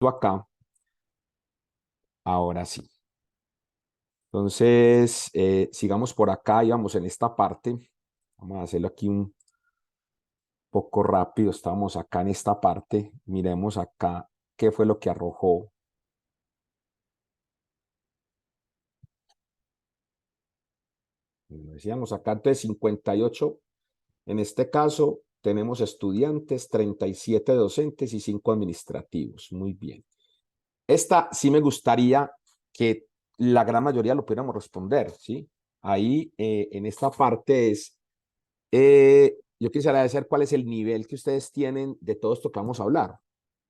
acá, ahora sí. Entonces, sigamos por acá y vamos en esta parte. Vamos a hacerlo aquí un poco rápido. Estamos acá en esta parte. Miremos acá qué fue lo que arrojó. Como decíamos acá, entonces 58. En este caso, tenemos estudiantes, 37 docentes y 5 administrativos. Muy bien. Esta sí me gustaría que la gran mayoría lo pudiéramos responder, ¿sí? Ahí, en esta parte es, yo quisiera saber cuál es el nivel que ustedes tienen de todo esto que vamos a hablar.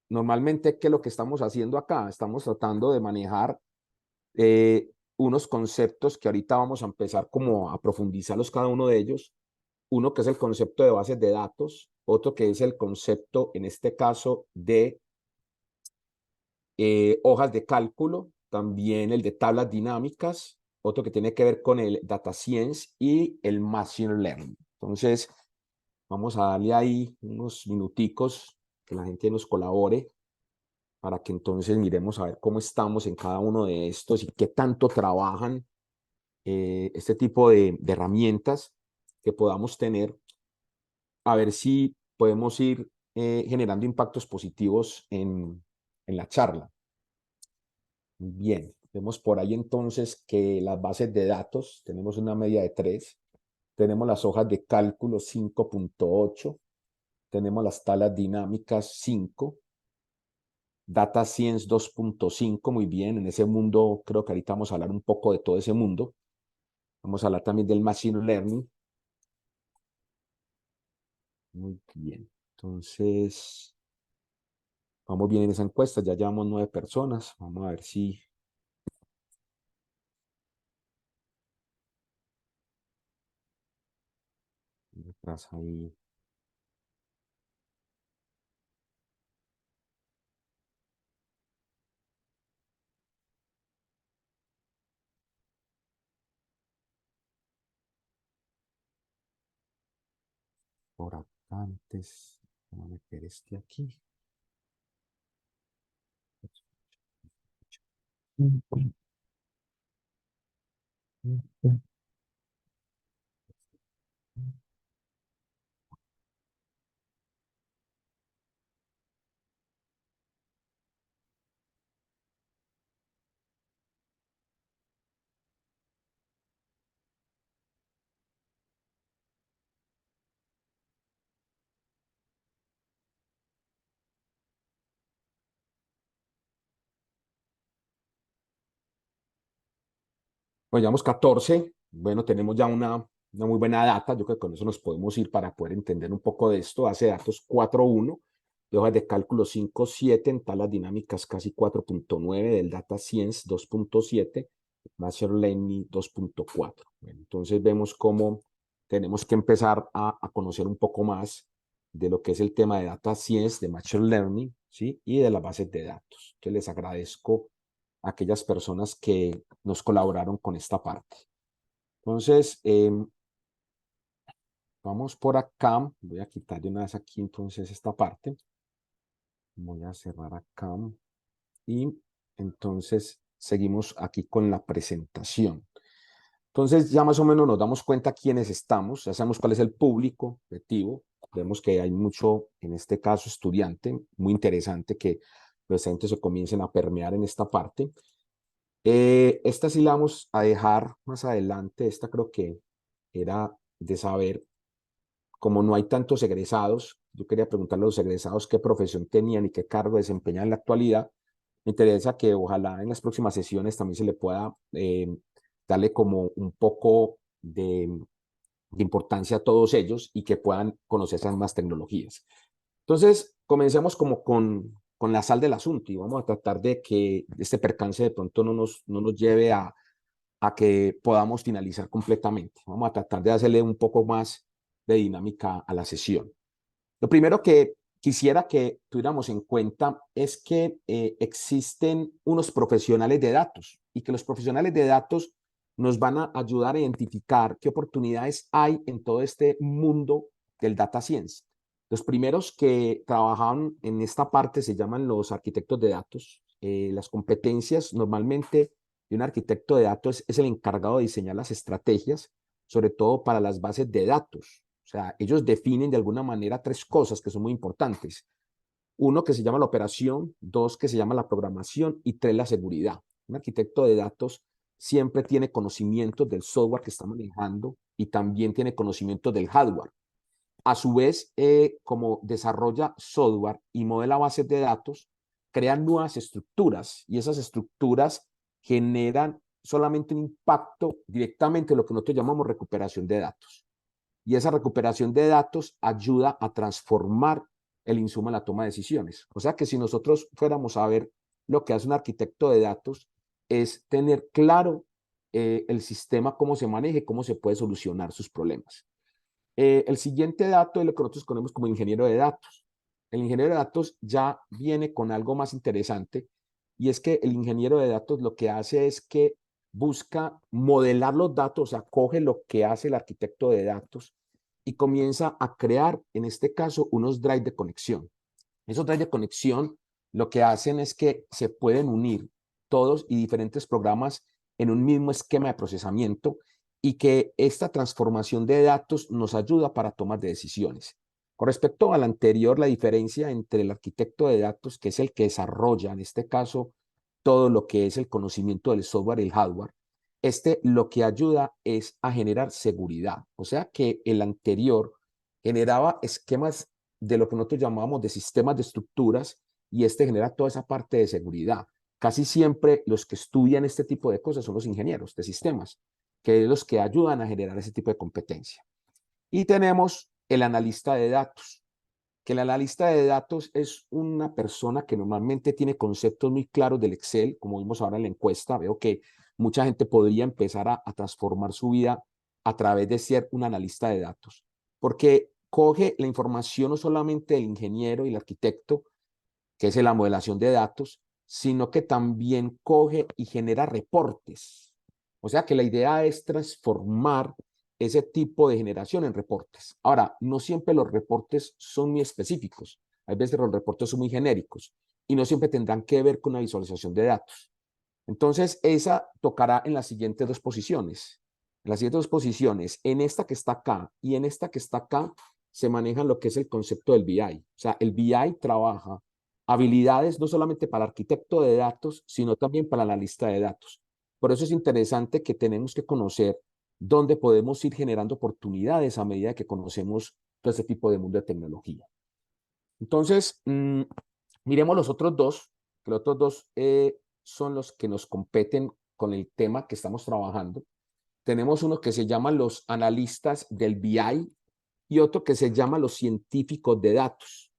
Normalmente, ¿qué es lo que estamos haciendo acá? Estamos tratando de manejar unos conceptos que ahorita vamos a empezar como a profundizarlos cada uno de ellos. Uno que es el concepto de bases de datos, otro que es el concepto, en este caso, de hojas de cálculo, también el de tablas dinámicas, otro que tiene que ver con el data science y el machine learning. Entonces, vamos a darle ahí unos minuticos que la gente nos colabore para que entonces miremos a ver cómo estamos en cada uno de estos y qué tanto trabajan este tipo de herramientas que podamos tener, a ver si podemos ir generando impactos positivos en la charla. Bien, vemos por ahí entonces que las bases de datos, tenemos una media de 3, tenemos las hojas de cálculo 5.8, tenemos las tablas dinámicas 5, Data Science 2.5, muy bien, en ese mundo creo que ahorita vamos a hablar un poco de todo ese mundo. Vamos a hablar también del Machine Learning. Muy bien, entonces vamos bien en esa encuesta, ya llevamos 9 personas, vamos a ver si detrás ahí. Por acá antes, vamos a meter este aquí. Pues llevamos 14. Bueno, tenemos ya una muy buena data. Yo creo que con eso nos podemos ir para poder entender un poco de esto. Base de datos 4.1, de hojas de cálculo 5.7, en tablas dinámicas casi 4.9, del Data Science 2.7, Machine Learning 2.4. Bueno, entonces vemos cómo tenemos que empezar a conocer un poco más de lo que es el tema de Data Science, de Machine Learning, ¿sí? Y de las bases de datos. Entonces les agradezco a aquellas personas que nos colaboraron con esta parte. Entonces, vamos por acá. Voy a quitar de una vez aquí entonces esta parte. Voy a cerrar acá. Y entonces seguimos aquí con la presentación. Entonces ya más o menos nos damos cuenta quiénes estamos, ya sabemos cuál es el público objetivo. Vemos que hay mucho, en este caso, estudiante, muy interesante que los estudiantes se comiencen a permear en esta parte. Esta sí la vamos a dejar más adelante. Esta creo que era de saber, como no hay tantos egresados, yo quería preguntarle a los egresados qué profesión tenían y qué cargo desempeñan en la actualidad. Me interesa que ojalá en las próximas sesiones también se le pueda darle como un poco de importancia a todos ellos y que puedan conocer esas más tecnologías. Entonces, comencemos como con la sal del asunto y vamos a tratar de que este percance de pronto no nos lleve a que podamos finalizar completamente. Vamos a tratar de hacerle un poco más de dinámica a la sesión. Lo primero que quisiera que tuviéramos en cuenta es que existen unos profesionales de datos y que los profesionales de datos nos van a ayudar a identificar qué oportunidades hay en todo este mundo del data science. Los primeros que trabajaban en esta parte se llaman los arquitectos de datos. Las competencias normalmente de un arquitecto de datos es el encargado de diseñar las estrategias, sobre todo para las bases de datos. O sea, ellos definen de alguna manera tres cosas que son muy importantes. Uno, que se llama la operación; dos, que se llama la programación; y tres, la seguridad. Un arquitecto de datos siempre tiene conocimientos del software que está manejando y también tiene conocimientos del hardware. A su vez, como desarrolla software y modela bases de datos, crean nuevas estructuras, y esas estructuras generan solamente un impacto directamente en lo que nosotros llamamos recuperación de datos. Y esa recuperación de datos ayuda a transformar el insumo en la toma de decisiones. O sea que si nosotros fuéramos a ver lo que hace un arquitecto de datos, es tener claro el sistema, cómo se maneja y cómo se puede solucionar sus problemas. El siguiente dato es lo que nosotros conocemos como ingeniero de datos. El ingeniero de datos ya viene con algo más interesante, y es que el ingeniero de datos lo que hace es que busca modelar los datos, o sea, coge lo que hace el arquitecto de datos y comienza a crear, en este caso, unos drives de conexión. Esos drives de conexión lo que hacen es que se pueden unir todos y diferentes programas en un mismo esquema de procesamiento, y que esta transformación de datos nos ayuda para tomar de decisiones. Con respecto al anterior, la diferencia entre el arquitecto de datos, que es el que desarrolla, en este caso, todo lo que es el conocimiento del software y el hardware, lo que ayuda es a generar seguridad. O sea que el anterior generaba esquemas de lo que nosotros llamamos de sistemas de estructuras, y genera toda esa parte de seguridad. Casi siempre los que estudian este tipo de cosas son los ingenieros de sistemas, que es los que ayudan a generar ese tipo de competencia. Y tenemos el analista de datos, que el analista de datos es una persona que normalmente tiene conceptos muy claros del Excel. Como vimos ahora en la encuesta, veo que mucha gente podría empezar a transformar su vida a través de ser un analista de datos, porque coge la información no solamente del ingeniero y el arquitecto, que es la modelación de datos, sino que también coge y genera reportes. O sea que la idea es transformar ese tipo de generación en reportes. Ahora, no siempre los reportes son muy específicos. Hay veces los reportes son muy genéricos y no siempre tendrán que ver con una visualización de datos. Entonces, esa tocará en las siguientes dos posiciones. En las siguientes dos posiciones, en esta que está acá y en esta que está acá, se maneja lo que es el concepto del BI. O sea, el BI trabaja habilidades no solamente para el arquitecto de datos, sino también para la analista de datos. Por eso es interesante que tenemos que conocer dónde podemos ir generando oportunidades a medida que conocemos todo este tipo de mundo de tecnología. Entonces, miremos los otros dos, que los otros dos son los que nos competen con el tema que estamos trabajando. Tenemos uno que se llama los analistas del BI y otro que se llama los científicos de datos.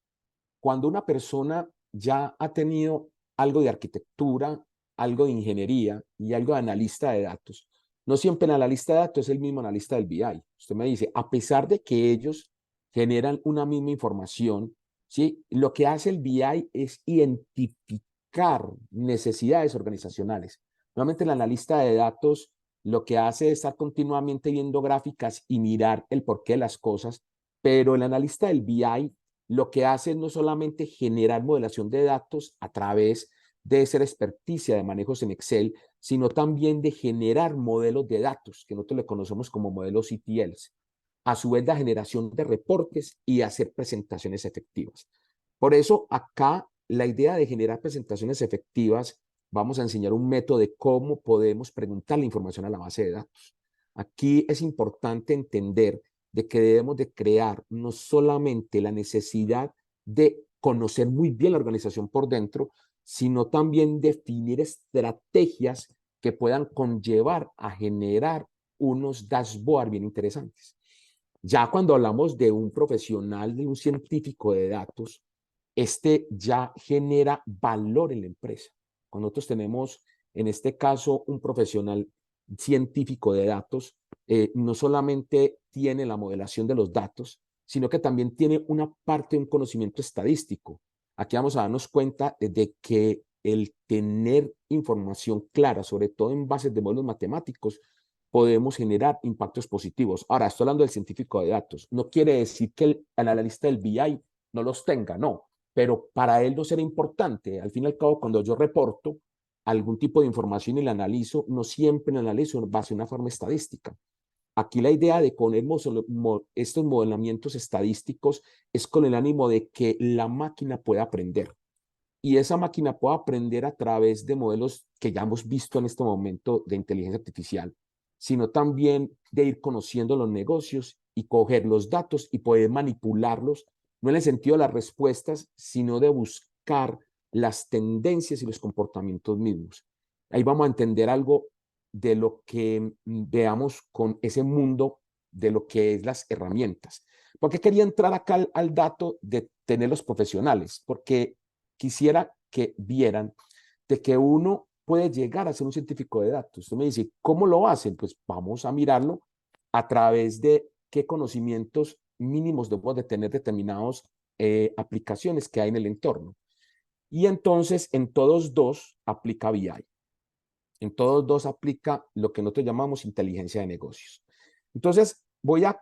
Cuando una persona ya ha tenido algo de arquitectura, algo de ingeniería y algo de analista de datos, no siempre el analista de datos es el mismo analista del BI. Usted me dice, a pesar de que ellos generan una misma información, ¿sí? Lo que hace el BI es identificar necesidades organizacionales. Normalmente el analista de datos lo que hace es estar continuamente viendo gráficas y mirar el porqué de las cosas, pero el analista del BI lo que hace es no solamente generar modelación de datos a través de esa experticia de manejos en Excel, sino también de generar modelos de datos, que nosotros le conocemos como modelos ETLs. A su vez, la generación de reportes y hacer presentaciones efectivas. Por eso, acá, la idea de generar presentaciones efectivas, vamos a enseñar un método de cómo podemos preguntar la información a la base de datos. Aquí es importante entender de que debemos de crear no solamente la necesidad de conocer muy bien la organización por dentro, sino también definir estrategias que puedan conllevar a generar unos dashboards bien interesantes. Ya cuando hablamos de un profesional, de un científico de datos, ya genera valor en la empresa. Cuando nosotros tenemos, en este caso, un profesional científico de datos, no solamente tiene la modelación de los datos, sino que también tiene una parte de un conocimiento estadístico. Aquí vamos a darnos cuenta de que el tener información clara, sobre todo en bases de modelos matemáticos, podemos generar impactos positivos. Ahora, estoy hablando del científico de datos. No quiere decir que el analista del BI no los tenga, no, pero para él no será importante. Al fin y al cabo, cuando yo reporto algún tipo de información y la analizo, no siempre la analizo en base a una forma estadística. Aquí la idea de poner estos modelamientos estadísticos es con el ánimo de que la máquina pueda aprender. Y esa máquina puede aprender a través de modelos que ya hemos visto en este momento de inteligencia artificial, sino también de ir conociendo los negocios y coger los datos y poder manipularlos, no en el sentido de las respuestas, sino de buscar las tendencias y los comportamientos mismos. Ahí vamos a entender algo de lo que veamos con ese mundo de lo que es las herramientas. ¿Por qué quería entrar acá al dato de tener los profesionales? Porque quisiera que vieran de que uno puede llegar a ser un científico de datos. Usted me dice, ¿cómo lo hacen? Pues vamos a mirarlo a través de qué conocimientos mínimos debemos de tener determinadas aplicaciones que hay en el entorno. Y entonces en todos dos aplica BI. En todos dos aplica lo que nosotros llamamos inteligencia de negocios. Entonces voy a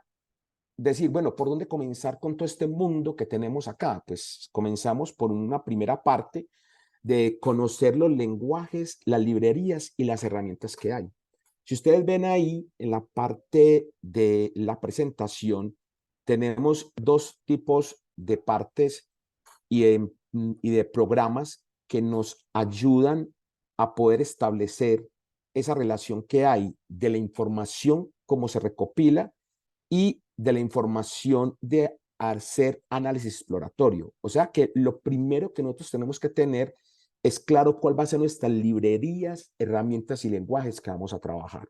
decir, bueno, ¿por dónde comenzar con todo este mundo que tenemos acá? Pues comenzamos por una primera parte de conocer los lenguajes, las librerías y las herramientas que hay. Si ustedes ven ahí en la parte de la presentación, tenemos dos tipos de partes y de programas que nos ayudan a poder establecer esa relación que hay de la información, cómo se recopila, y de la información de hacer análisis exploratorio. O sea que lo primero que nosotros tenemos que tener es claro cuál va a ser nuestras librerías, herramientas y lenguajes que vamos a trabajar.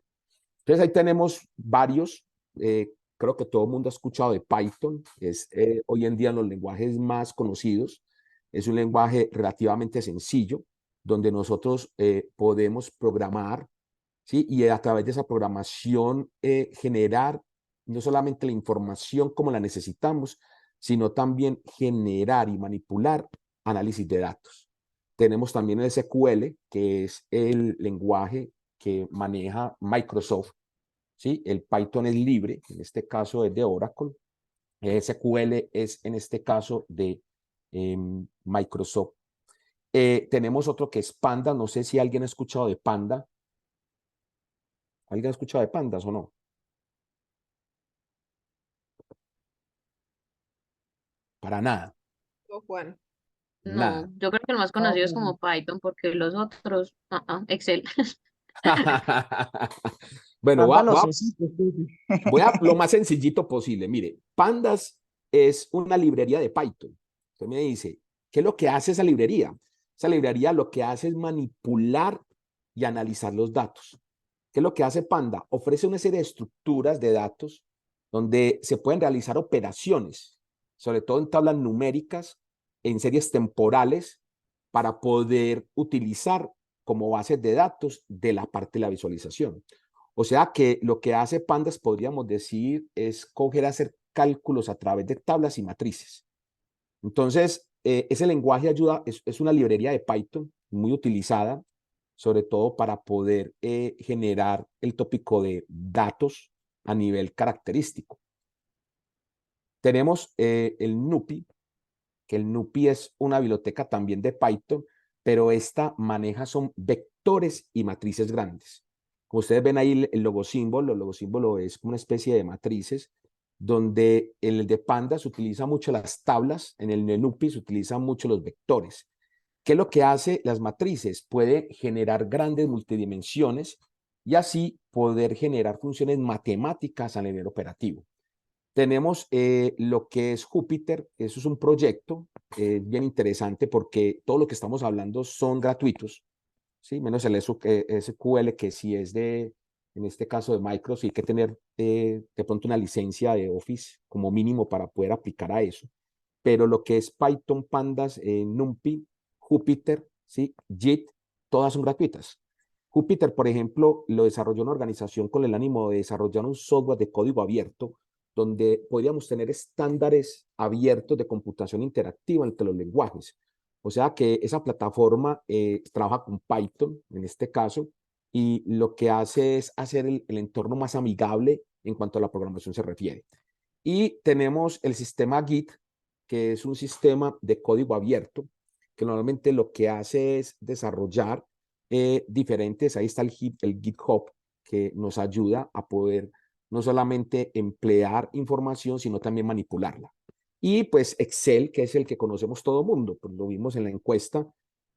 Entonces ahí tenemos varios, creo que todo el mundo ha escuchado de Python, es hoy en día los lenguajes más conocidos, es un lenguaje relativamente sencillo, donde nosotros podemos programar, ¿sí? Y a través de esa programación generar no solamente la información como la necesitamos, sino también generar y manipular análisis de datos. Tenemos también el SQL, que es el lenguaje que maneja Microsoft, ¿sí? El Python es libre, en este caso es de Oracle. El SQL es en este caso de Microsoft. Tenemos otro que es Panda, no sé si alguien ha escuchado de Panda. ¿Alguien ha escuchado de Pandas o no? Para nada, Juan. nada. No, yo creo que el más No, conocido es pues, como Python, porque los otros, Excel. Bueno, anda los sencillos, voy a lo más sencillito posible. Mire, Pandas es una librería de Python. Usted me dice, ¿qué es lo que hace esa librería? Esa librería lo que hace es manipular y analizar los datos. ¿Qué es lo que hace Panda? Ofrece una serie de estructuras de datos donde se pueden realizar operaciones, sobre todo en tablas numéricas, en series temporales, para poder utilizar como bases de datos de la parte de la visualización. O sea que lo que hace Pandas, podríamos decir, es hacer cálculos a través de tablas y matrices. Entonces, ese lenguaje ayuda, es una librería de Python muy utilizada, sobre todo para poder generar el tópico de datos a nivel característico. Tenemos el NUPI, que el NUPI es una biblioteca también de Python, pero esta maneja son vectores y matrices grandes. Como ustedes ven ahí el logosímbolo es como una especie de matrices, donde en el de Panda se utiliza mucho las tablas, en el de NUPI se utilizan mucho los vectores. ¿Qué es lo que hace las matrices? Puede generar grandes multidimensiones y así poder generar funciones matemáticas a nivel operativo. Tenemos lo que es Jupyter, eso es un proyecto bien interesante porque todo lo que estamos hablando son gratuitos, ¿sí? Menos el SQL que sí es en este caso de Microsoft, sí hay que tener de pronto una licencia de Office como mínimo para poder aplicar a eso. Pero lo que es Python, Pandas, NumPy, Jupyter, ¿sí? JIT, todas son gratuitas. Jupyter, por ejemplo, lo desarrolló una organización con el ánimo de desarrollar un software de código abierto donde podríamos tener estándares abiertos de computación interactiva entre los lenguajes. O sea que esa plataforma trabaja con Python, en este caso, y lo que hace es hacer el entorno más amigable en cuanto a la programación se refiere. Y tenemos el sistema Git, que es un sistema de código abierto, que normalmente lo que hace es desarrollar diferentes, ahí está el GitHub, que nos ayuda a poder no solamente emplear información, sino también manipularla. Y pues Excel, que es el que conocemos todo el mundo, pues lo vimos en la encuesta,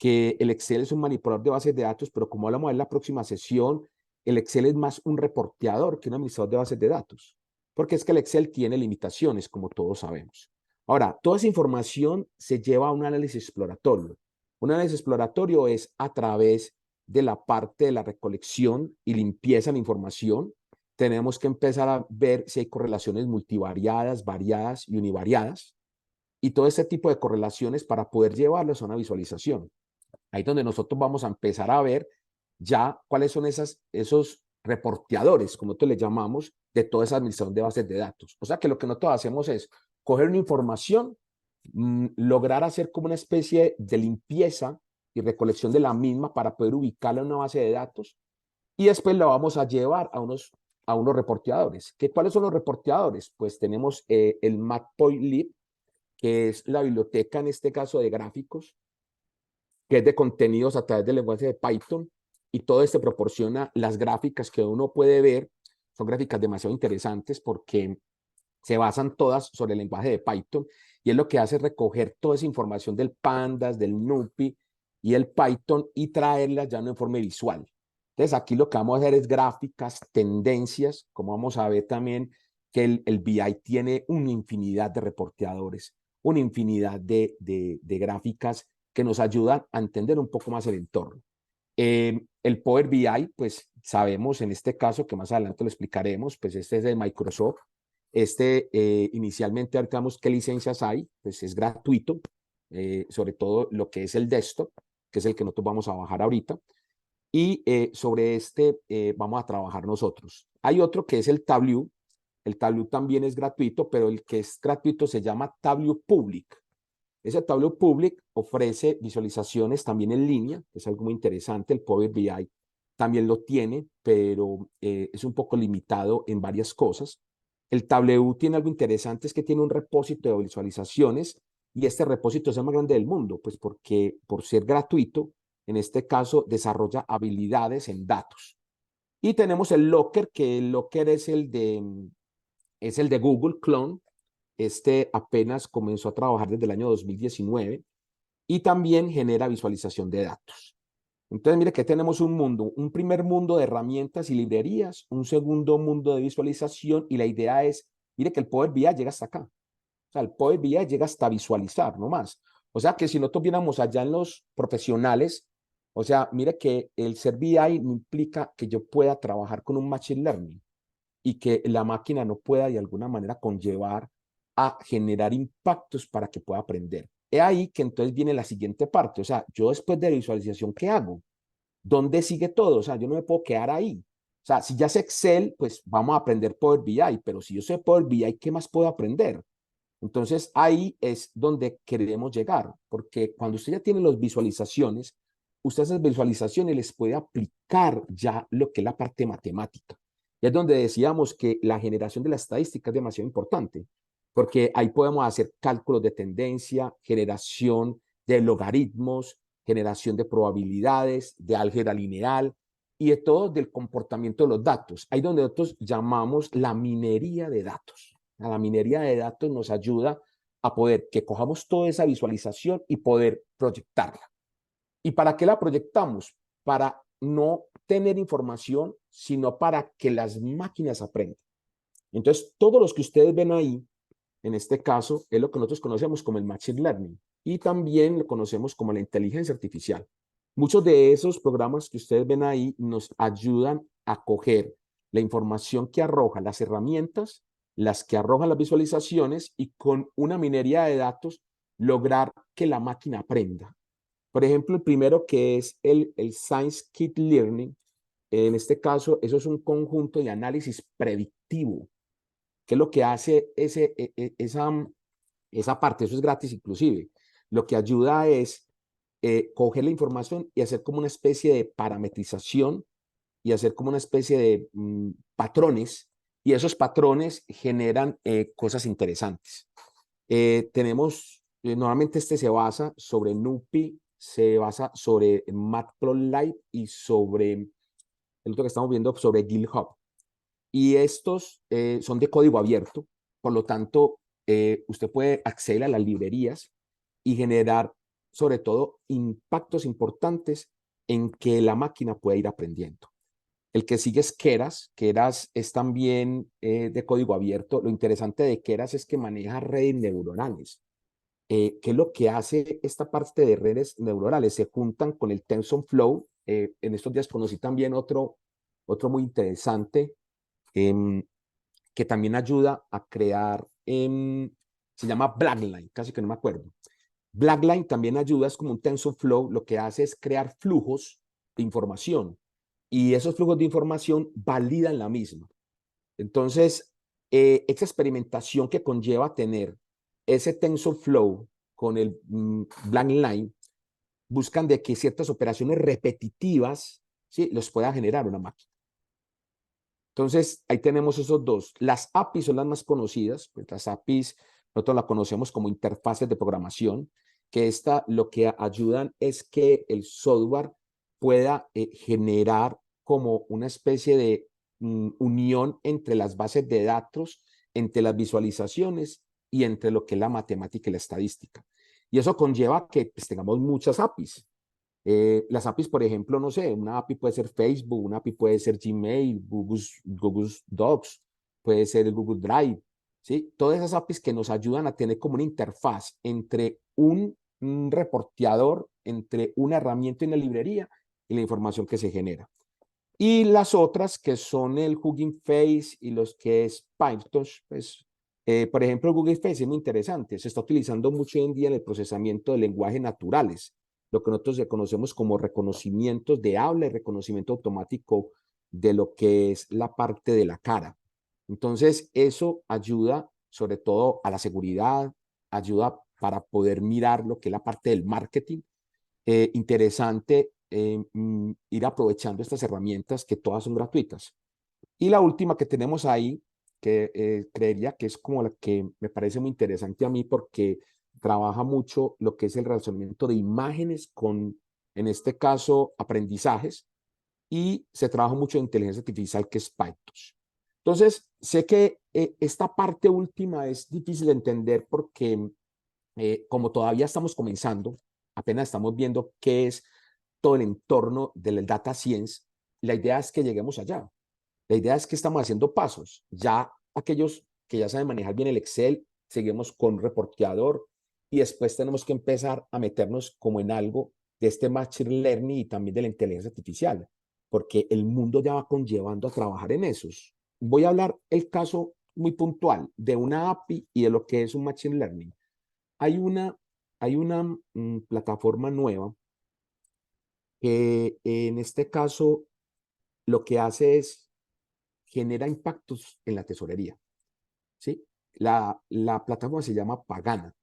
que el Excel es un manipulador de bases de datos, pero como hablamos en la próxima sesión, el Excel es más un reporteador que un administrador de bases de datos, porque es que el Excel tiene limitaciones, como todos sabemos. Ahora, toda esa información se lleva a un análisis exploratorio. Un análisis exploratorio es a través de la parte de la recolección y limpieza de la información. Tenemos que empezar a ver si hay correlaciones multivariadas, variadas y univariadas, y todo ese tipo de correlaciones para poder llevarlos a una visualización. Ahí es donde nosotros vamos a empezar a ver ya cuáles son esos reporteadores, como nosotros le llamamos, de toda esa administración de bases de datos. O sea que lo que nosotros hacemos es coger una información, lograr hacer como una especie de limpieza y recolección de la misma para poder ubicarla en una base de datos, y después la vamos a llevar a unos reporteadores. ¿Cuáles son los reporteadores? Pues tenemos el Matplotlib, que es la biblioteca en este caso de gráficos, que es de contenidos a través del lenguaje de Python, y todo esto proporciona las gráficas que uno puede ver. Son gráficas demasiado interesantes porque se basan todas sobre el lenguaje de Python, y es lo que hace recoger toda esa información del Pandas, del NumPy y el Python y traerlas ya en forma visual. Entonces aquí lo que vamos a hacer es gráficas, tendencias, como vamos a ver también que el BI tiene una infinidad de reporteadores, una infinidad de gráficas que nos ayudan a entender un poco más el entorno. El Power BI, pues sabemos en este caso, que más adelante lo explicaremos, pues este es de Microsoft. Inicialmente, ahorita vemos qué licencias hay, pues es gratuito, sobre todo lo que es el desktop, que es el que nosotros vamos a bajar ahorita, y sobre vamos a trabajar nosotros. Hay otro que es el Tableau también es gratuito, pero el que es gratuito se llama Tableau Public. Ese Tableau Public ofrece visualizaciones también en línea, que es algo muy interesante. El Power BI también lo tiene, pero es un poco limitado en varias cosas. El Tableau tiene algo interesante, es que tiene un repósito de visualizaciones, y este repósito es el más grande del mundo, pues porque por ser gratuito, en este caso desarrolla habilidades en datos. Y tenemos el Locker, que el Locker es el de Google Clone. Apenas comenzó a trabajar desde el año 2019 y también genera visualización de datos. Entonces, mire que tenemos un mundo, un primer mundo de herramientas y librerías, un segundo mundo de visualización, y la idea es, mire que el Power BI llega hasta acá. O sea, el Power BI llega hasta visualizar, no más. O sea, que si nosotros viéramos allá en los profesionales, o sea, mire que el ser BI implica que yo pueda trabajar con un Machine Learning y que la máquina no pueda de alguna manera conllevar a generar impactos para que pueda aprender. Es ahí que entonces viene la siguiente parte. O sea, yo después de visualización, ¿qué hago? ¿Dónde sigue todo? O sea, yo no me puedo quedar ahí. O sea, si ya sé Excel, pues vamos a aprender Power BI, pero si yo sé Power BI, ¿qué más puedo aprender? Entonces ahí es donde queremos llegar, porque cuando usted ya tiene las visualizaciones, usted esas visualizaciones les puede aplicar ya lo que es la parte matemática. Y es donde decíamos que la generación de la estadística es demasiado importante, porque ahí podemos hacer cálculos de tendencia, generación de logaritmos, generación de probabilidades, de álgebra lineal y de todo del comportamiento de los datos. Ahí donde nosotros llamamos la minería de datos. La minería de datos nos ayuda a poder que cojamos toda esa visualización y poder proyectarla. ¿Y para qué la proyectamos? Para no tener información, sino para que las máquinas aprendan. Entonces, todos los que ustedes ven ahí, en este caso, es lo que nosotros conocemos como el Machine Learning, y también lo conocemos como la inteligencia artificial. Muchos de esos programas que ustedes ven ahí nos ayudan a coger la información que arroja las herramientas, las que arrojan las visualizaciones, y con una minería de datos lograr que la máquina aprenda. Por ejemplo, el primero, que es el Scikit-Learning, en este caso, eso es un conjunto de análisis predictivo. ¿Qué es lo que hace esa parte? Eso es gratis inclusive. Lo que ayuda es coger la información y hacer como una especie de parametrización y hacer como una especie de patrones, y esos patrones generan cosas interesantes. Normalmente este se basa sobre NumPy, se basa sobre Matplotlib y sobre el otro que estamos viendo sobre GitHub. Y estos son de código abierto, por lo tanto, usted puede acceder a las librerías y generar, sobre todo, impactos importantes en que la máquina pueda ir aprendiendo. El que sigue es Keras. Keras es también de código abierto. Lo interesante de Keras es que maneja redes neuronales. ¿Qué es lo que hace esta parte de redes neuronales? Se juntan con el TensorFlow. En estos días conocí también otro muy interesante em, que también ayuda a crear, se llama Blackline, casi que no me acuerdo. Blackline también ayuda, es como un TensorFlow, lo que hace es crear flujos de información y esos flujos de información validan la misma. Entonces, esa experimentación que conlleva tener ese TensorFlow con el Blackline, buscan de que ciertas operaciones repetitivas, ¿sí?, los pueda generar una máquina. Entonces, ahí tenemos esos dos. Las APIs son las más conocidas, pues las APIs nosotros las conocemos como interfaces de programación, que esta lo que ayudan es que el software pueda generar como una especie de unión entre las bases de datos, entre las visualizaciones y entre lo que es la matemática y la estadística. Y eso conlleva que pues, tengamos muchas APIs. Las APIs, por ejemplo, no sé, una API puede ser Facebook, una API puede ser Gmail, Google Docs, puede ser el Google Drive, ¿sí? Todas esas APIs que nos ayudan a tener como una interfaz entre un reporteador, entre una herramienta y una librería y la información que se genera. Y las otras que son el Hugging Face y los que es PyTorch, pues, por ejemplo, el Google Face es muy interesante. Se está utilizando mucho hoy en día en el procesamiento de lenguajes naturales, lo que nosotros conocemos como reconocimientos de habla y reconocimiento automático de lo que es la parte de la cara. Entonces, eso ayuda sobre todo a la seguridad, ayuda para poder mirar lo que es la parte del marketing. Interesante ir aprovechando estas herramientas que todas son gratuitas. Y la última que tenemos ahí, que creería que es como la que me parece muy interesante a mí porque trabaja mucho lo que es el relacionamiento de imágenes con, en este caso, aprendizajes, y se trabaja mucho en inteligencia artificial, que es PyTorch. Entonces, sé que esta parte última es difícil de entender porque como todavía estamos comenzando, apenas estamos viendo qué es todo el entorno del data science, la idea es que lleguemos allá. La idea es que estamos haciendo pasos. Ya aquellos que ya saben manejar bien el Excel, seguimos con reporteador y después tenemos que empezar a meternos como en algo de este machine learning y también de la inteligencia artificial, porque el mundo ya va conllevando a trabajar en esos. Voy a hablar el caso muy puntual de una API y de lo que es un machine learning. Hay una, hay una plataforma nueva que en este caso lo que hace es genera impactos en la tesorería, ¿sí? La plataforma se llama Pagana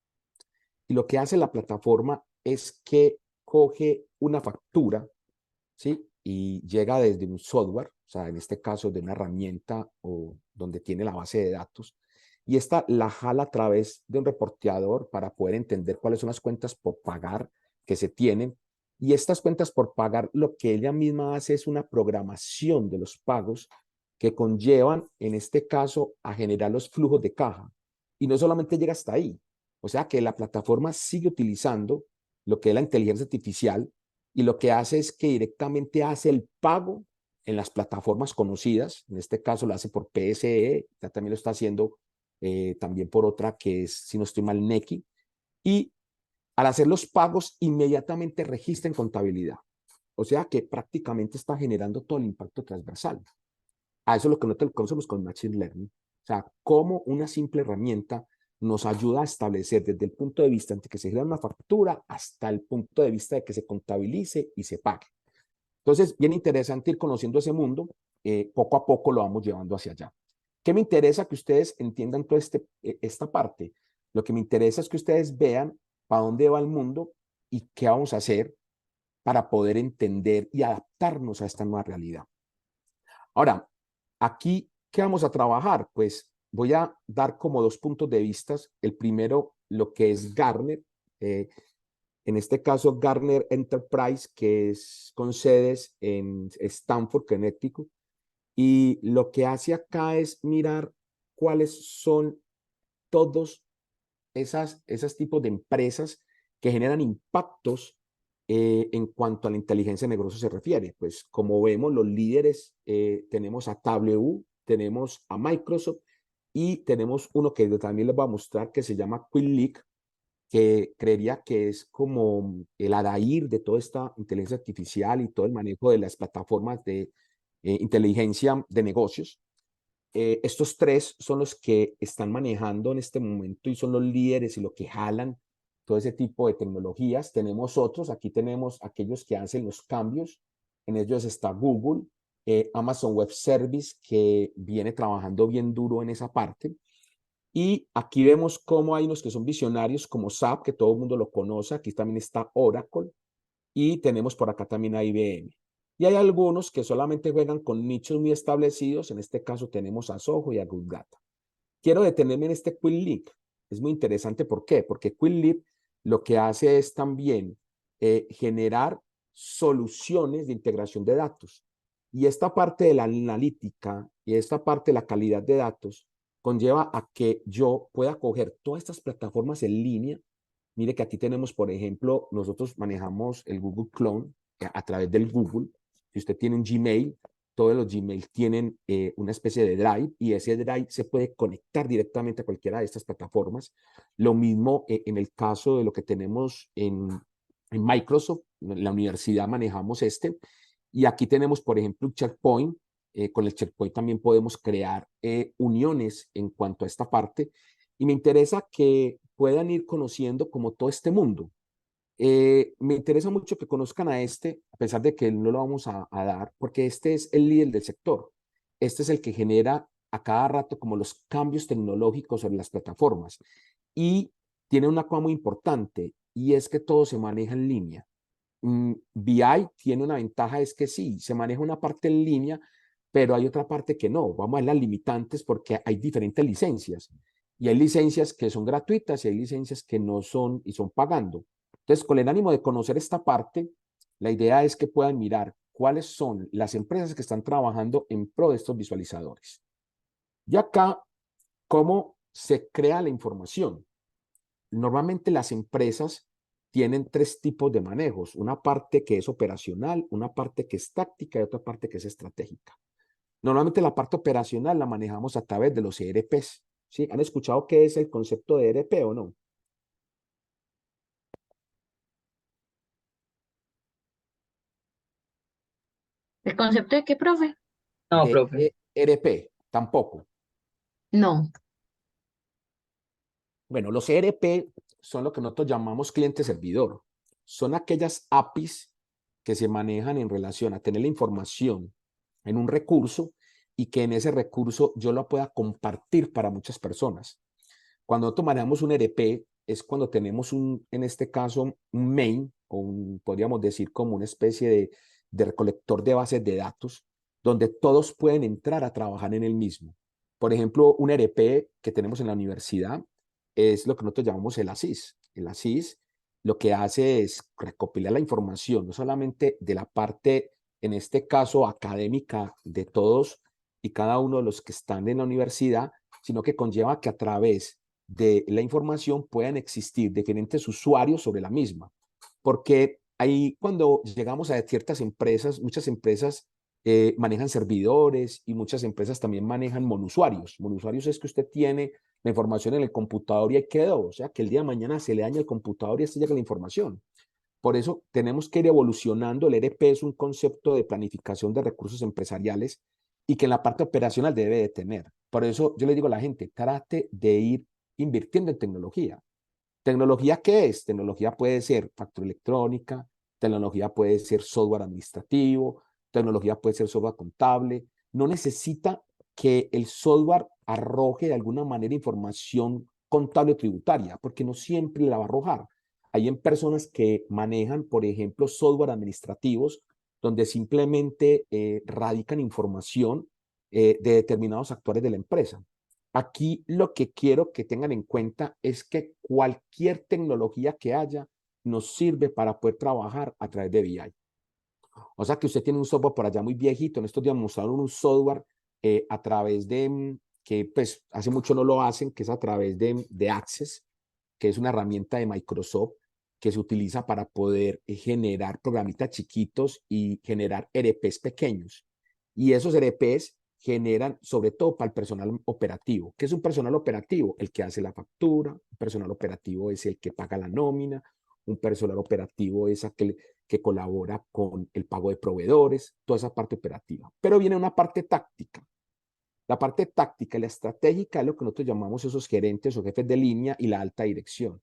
y lo que hace la plataforma es que coge una factura, ¿sí? Y llega desde un software, o sea, en este caso de una herramienta o donde tiene la base de datos, y esta la jala a través de un reporteador para poder entender cuáles son las cuentas por pagar que se tienen. Y estas cuentas por pagar, lo que ella misma hace es una programación de los pagos que conllevan, en este caso, a generar los flujos de caja. Y no solamente llega hasta ahí, o sea que la plataforma sigue utilizando lo que es la inteligencia artificial y lo que hace es que directamente hace el pago en las plataformas conocidas, en este caso lo hace por PSE, ya también lo está haciendo también por otra que es, si no estoy mal, Nequi, y al hacer los pagos inmediatamente registra en contabilidad. O sea que prácticamente está generando todo el impacto transversal. A eso es lo que nosotros conocemos con Machine Learning. O sea, cómo una simple herramienta nos ayuda a establecer desde el punto de vista de que se genera una factura hasta el punto de vista de que se contabilice y se pague. Entonces, bien interesante ir conociendo ese mundo. Poco a poco lo vamos llevando hacia allá. ¿Qué me interesa que ustedes entiendan toda esta parte? Lo que me interesa es que ustedes vean para dónde va el mundo y qué vamos a hacer para poder entender y adaptarnos a esta nueva realidad. Ahora, aquí, ¿qué vamos a trabajar? Pues voy a dar como dos puntos de vista. El primero, lo que es Gartner. En este caso, Gartner Enterprise, que es con sedes en Stanford, Connecticut. Y lo que hace acá es mirar cuáles son todos esas tipos de empresas que generan impactos en cuanto a la inteligencia de negocios se refiere. Pues como vemos, los líderes tenemos a W, tenemos a Microsoft y tenemos uno que también les voy a mostrar que se llama QuickLeak, que creería que es como el Adair de toda esta inteligencia artificial y todo el manejo de las plataformas de inteligencia de negocios. Estos tres son los que están manejando en este momento y son los líderes y los que jalan todo ese tipo de tecnologías. Tenemos otros, aquí tenemos aquellos que hacen los cambios, en ellos está Google, Amazon Web Service, que viene trabajando bien duro en esa parte. Y aquí vemos cómo hay unos que son visionarios como SAP, que todo el mundo lo conoce. Aquí también está Oracle y tenemos por acá también a IBM. Y hay algunos que solamente juegan con nichos muy establecidos. En este caso tenemos a Soho y a Good Data. Quiero detenerme en este QuickLeap. Es muy interesante. ¿Por qué? Porque QuickLeap lo que hace es también generar soluciones de integración de datos. Y esta parte de la analítica y esta parte de la calidad de datos conlleva a que yo pueda coger todas estas plataformas en línea. Mire que aquí tenemos, por ejemplo, nosotros manejamos el Google Clone a través del Google. Si usted tiene un Gmail, todos los Gmail tienen una especie de drive y ese drive se puede conectar directamente a cualquiera de estas plataformas. Lo mismo en el caso de lo que tenemos en Microsoft, en la universidad manejamos este. Y aquí tenemos, por ejemplo, un SharePoint. Con el SharePoint también podemos crear uniones en cuanto a esta parte. Y me interesa que puedan ir conociendo como todo este mundo. Me interesa mucho que conozcan a este, a pesar de que no lo vamos a dar, porque este es el líder del sector. Este es el que genera a cada rato como los cambios tecnológicos sobre las plataformas. Y tiene una cosa muy importante, y es que todo se maneja en línea. BI tiene una ventaja, es que sí, se maneja una parte en línea, pero hay otra parte que no. Vamos a ver las limitantes porque hay diferentes licencias. Y hay licencias que son gratuitas y hay licencias que no son y son pagando. Entonces, con el ánimo de conocer esta parte, la idea es que puedan mirar cuáles son las empresas que están trabajando en pro de estos visualizadores. Y acá, cómo se crea la información. Normalmente las empresas tienen tres tipos de manejos, una parte que es operacional, una parte que es táctica y otra parte que es estratégica. Normalmente la parte operacional la manejamos a través de los ERPs. ¿Sí? ¿Han escuchado qué es el concepto de ERP o no? ¿El concepto de qué, profe? No, De profe. ERP, tampoco. No. Bueno, los ERP son lo que nosotros llamamos cliente-servidor. Son aquellas APIs que se manejan en relación a tener la información en un recurso y que en ese recurso yo lo pueda compartir para muchas personas. Cuando nosotros manejamos un ERP es cuando tenemos en este caso, un main, o podríamos decir como una especie de recolector de bases de datos, donde todos pueden entrar a trabajar en el mismo. Por ejemplo, un ERP que tenemos en la universidad es lo que nosotros llamamos el ASIS. El ASIS lo que hace es recopilar la información, no solamente de la parte, en este caso, académica de todos y cada uno de los que están en la universidad, sino que conlleva que a través de la información puedan existir diferentes usuarios sobre la misma. Porque ahí cuando llegamos a ciertas empresas, muchas empresas manejan servidores y muchas empresas también manejan monusuarios. Monusuarios es que usted tiene la información en el computador y ahí quedó. O sea, que el día de mañana se le daña el computador y así llega la información. Por eso tenemos que ir evolucionando. El ERP es un concepto de planificación de recursos empresariales y que en la parte operacional debe de tener. Por eso yo le digo a la gente, trate de ir invirtiendo en tecnología. ¿Tecnología qué es? Tecnología puede ser factura electrónica, tecnología puede ser software administrativo, tecnología puede ser software contable. No necesita que el software arroje de alguna manera información contable o tributaria, porque no siempre la va a arrojar. Hay en personas que manejan, por ejemplo, software administrativos donde simplemente radican información de determinados actores de la empresa. Aquí lo que quiero que tengan en cuenta es que cualquier tecnología que haya nos sirve para poder trabajar a través de BI. O sea que usted tiene un software por allá muy viejito. En estos días mostraron un software a través de, que pues hace mucho no lo hacen, que es a través de Access, que es una herramienta de Microsoft que se utiliza para poder generar programitas chiquitos y generar ERPs pequeños. Y esos ERPs generan sobre todo para el personal operativo. ¿Qué es un personal operativo? El que hace la factura, un personal operativo es el que paga la nómina, un personal operativo es aquel que colabora con el pago de proveedores, toda esa parte operativa. Pero viene una parte táctica. La parte táctica y la estratégica es lo que nosotros llamamos esos gerentes o jefes de línea y la alta dirección.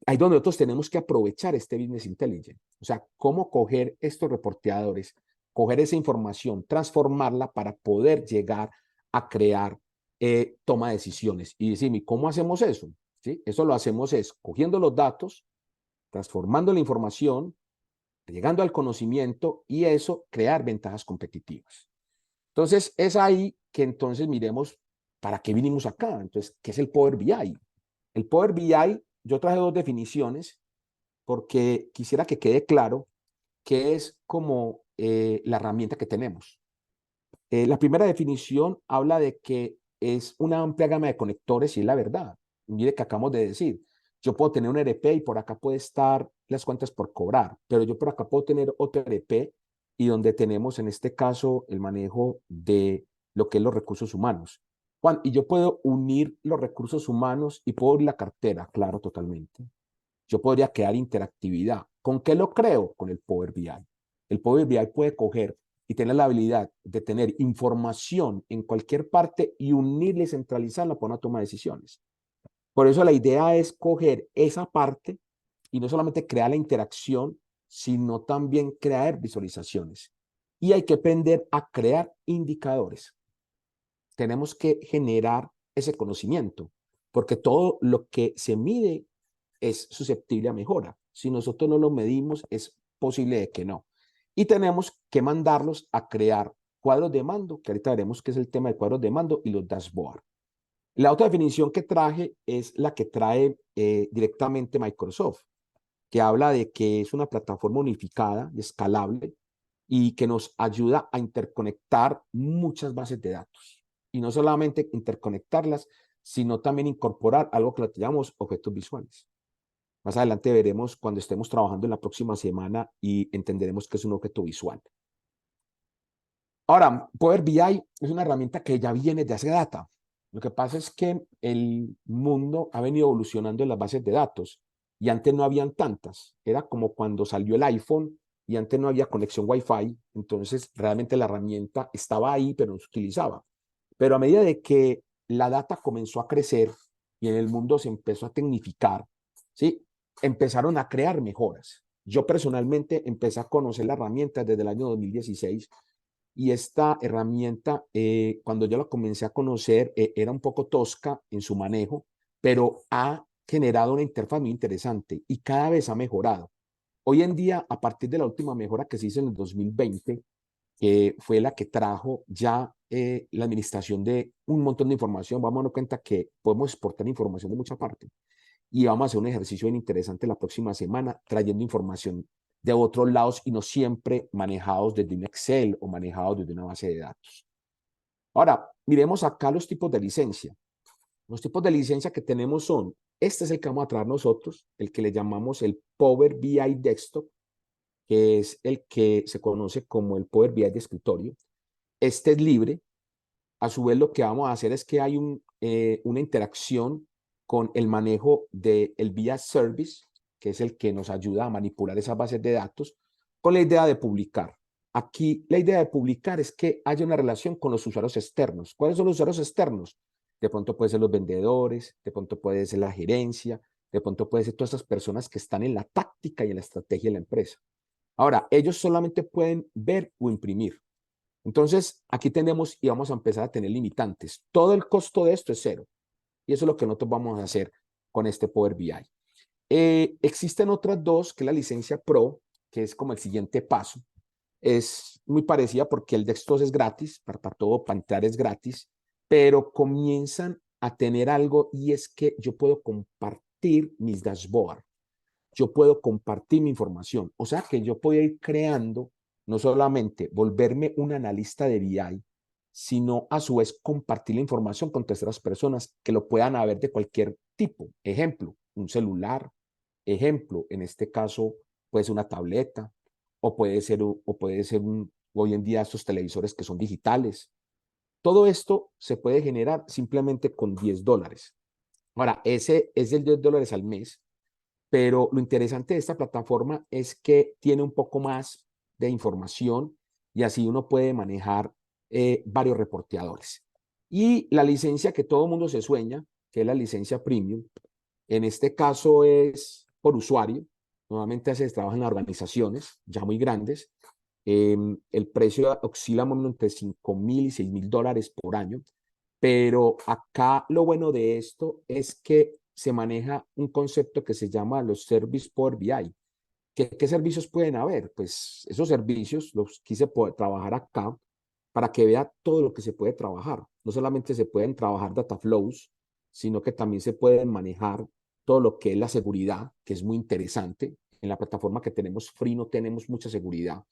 Ahí es donde nosotros tenemos que aprovechar este business intelligence. O sea, cómo coger estos reporteadores, coger esa información, transformarla para poder llegar a crear toma de decisiones. Y decirme, ¿cómo hacemos eso? ¿Sí? Eso lo hacemos es cogiendo los datos, transformando la información, llegando al conocimiento y eso crear ventajas competitivas. Entonces, es ahí que entonces miremos para qué vinimos acá. Entonces, ¿qué es el Power BI? El Power BI, yo traje dos definiciones porque quisiera que quede claro que es como la herramienta que tenemos. La primera definición habla de que es una amplia gama de conectores y es la verdad. Mire que acabamos de decir, yo puedo tener un ERP y por acá puede estar las cuentas por cobrar, pero yo por acá puedo tener otro ERP y donde tenemos en este caso el manejo de lo que es los recursos humanos. Juan, y yo puedo unir los recursos humanos y puedo unir la cartera, claro, totalmente. Yo podría crear interactividad. ¿Con qué lo creo? Con el Power BI. El Power BI puede coger y tener la habilidad de tener información en cualquier parte y unirla y centralizarla para una toma de decisiones. Por eso la idea es coger esa parte y no solamente crear la interacción, sino también crear visualizaciones. Y hay que aprender a crear indicadores. Tenemos que generar ese conocimiento, porque todo lo que se mide es susceptible a mejora. Si nosotros no lo medimos, es posible de que no. Y tenemos que mandarlos a crear cuadros de mando, que ahorita veremos qué es el tema de cuadros de mando y los dashboard. La otra definición que traje es la que trae directamente Microsoft, que habla de que es una plataforma unificada y escalable y que nos ayuda a interconectar muchas bases de datos. Y no solamente interconectarlas, sino también incorporar algo que le llamamos objetos visuales. Más adelante veremos cuando estemos trabajando en la próxima semana y entenderemos que es un objeto visual. Ahora, Power BI es una herramienta que ya viene de hace data. Lo que pasa es que el mundo ha venido evolucionando en las bases de datos y antes no habían tantas. Era como cuando salió el iPhone y antes no había conexión Wi-Fi, entonces realmente la herramienta estaba ahí, pero no se utilizaba. Pero a medida de que la data comenzó a crecer y en el mundo se empezó a tecnificar, ¿sí? Empezaron a crear mejoras. Yo personalmente empecé a conocer la herramienta desde el año 2016 y esta herramienta, cuando yo la comencé a conocer, era un poco tosca en su manejo, pero ha generado una interfaz muy interesante y cada vez ha mejorado. Hoy en día, a partir de la última mejora que se hizo en el 2020, que fue la que trajo ya la administración de un montón de información, vamos a darnos cuenta que podemos exportar información de mucha parte y vamos a hacer un ejercicio bien interesante la próxima semana trayendo información de otros lados y no siempre manejados desde un Excel o manejados desde una base de datos. Ahora, miremos acá los tipos de licencia. Los tipos de licencia que tenemos son, este es el que vamos a traer nosotros, el que le llamamos el Power BI Desktop, que es el que se conoce como el Power BI de escritorio. Este es libre. A su vez, lo que vamos a hacer es que hay una interacción con el manejo del BI Service, que es el que nos ayuda a manipular esas bases de datos, con la idea de publicar. Aquí la idea de publicar es que haya una relación con los usuarios externos. ¿Cuáles son los usuarios externos? De pronto pueden ser los vendedores, de pronto puede ser la gerencia, de pronto puede ser todas esas personas que están en la táctica y en la estrategia de la empresa. Ahora, ellos solamente pueden ver o imprimir. Entonces, aquí tenemos y vamos a empezar a tener limitantes. Todo el costo de esto es cero. Y eso es lo que nosotros vamos a hacer con este Power BI. Existen otras dos, que es la licencia Pro, que es como el siguiente paso. es muy parecida porque el Dextos es gratis, para todo, para entrar es gratis, pero comienzan a tener algo y es que yo puedo compartir mis dashboards, yo puedo compartir mi información, o sea que yo puedo ir creando, no solamente volverme un analista de BI, sino a su vez compartir la información con terceras personas que lo puedan ver de cualquier tipo. Ejemplo, un celular, ejemplo, en este caso puede ser una tableta, hoy en día estos televisores que son digitales. Todo esto se puede generar simplemente con $10. Ahora, ese es el $10 al mes, pero lo interesante de esta plataforma es que tiene un poco más de información y así uno puede manejar varios reporteadores. Y la licencia que todo el mundo se sueña, que es la licencia premium, en este caso es por usuario. Normalmente se trabaja en las organizaciones ya muy grandes. El precio oscila entre $5,000 y $6,000 por año. Pero acá lo bueno de esto es que se maneja un concepto que se llama los Service Power BI. ¿Qué servicios pueden haber? Pues esos servicios los quise poder trabajar acá para que vea todo lo que se puede trabajar. No solamente se pueden trabajar data flows, sino que también se pueden manejar todo lo que es la seguridad, que es muy interesante. En la plataforma que tenemos free no tenemos mucha seguridad.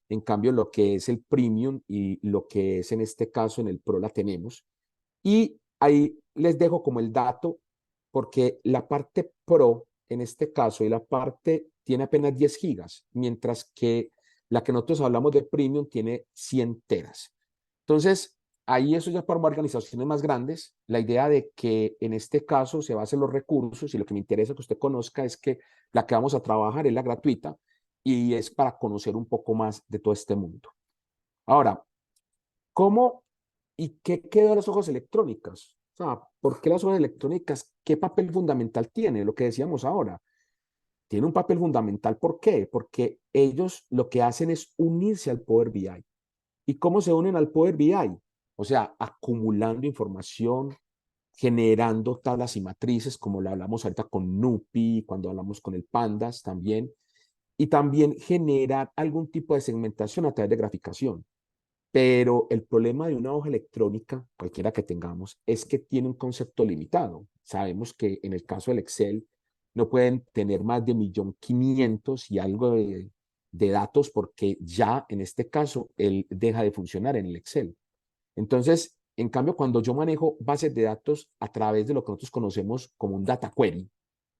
En cambio, lo que es el premium y lo que es en este caso en el pro la tenemos. Y ahí les dejo como el dato, porque la parte Pro, en este caso, y la parte tiene apenas 10 gigas, mientras que la que nosotros hablamos de Premium tiene 100 teras. Entonces, ahí eso ya para organizaciones más grandes, la idea de que en este caso se basen los recursos y lo que me interesa que usted conozca es que la que vamos a trabajar es la gratuita y es para conocer un poco más de todo este mundo. Ahora, ¿cómo y qué quedó de las hojas electrónicas? O sea, ¿por qué las hojas electrónicas? ¿Qué papel fundamental tiene? Lo que decíamos ahora. Tiene un papel fundamental. ¿Por qué? Porque ellos lo que hacen es unirse al Power BI. ¿Y cómo se unen al Power BI? O sea, acumulando información, generando tablas y matrices, como lo hablamos ahorita con NUPI, cuando hablamos con el Pandas también, y también generar algún tipo de segmentación a través de graficación. Pero el problema de una hoja electrónica, cualquiera que tengamos, es que tiene un concepto limitado. Sabemos que en el caso del Excel no pueden tener más de 1.500.000 y algo de datos porque ya en este caso él deja de funcionar en el Excel. Entonces, en cambio, cuando yo manejo bases de datos a través de lo que nosotros conocemos como un data query,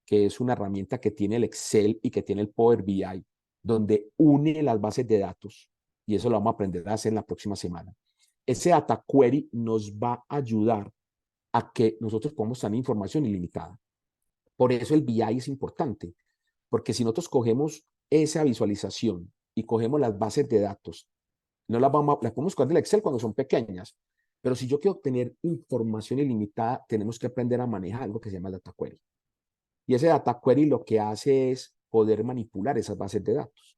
que es una herramienta que tiene el Excel y que tiene el Power BI, donde une las bases de datos, y eso lo vamos a aprender a hacer la próxima semana. Ese data query nos va a ayudar a que nosotros podamos tener información ilimitada. Por eso el BI es importante, porque si nosotros cogemos esa visualización y cogemos las bases de datos, no las podemos coger del Excel cuando son pequeñas, pero si yo quiero obtener información ilimitada, tenemos que aprender a manejar algo que se llama data query. Y ese data query lo que hace es poder manipular esas bases de datos.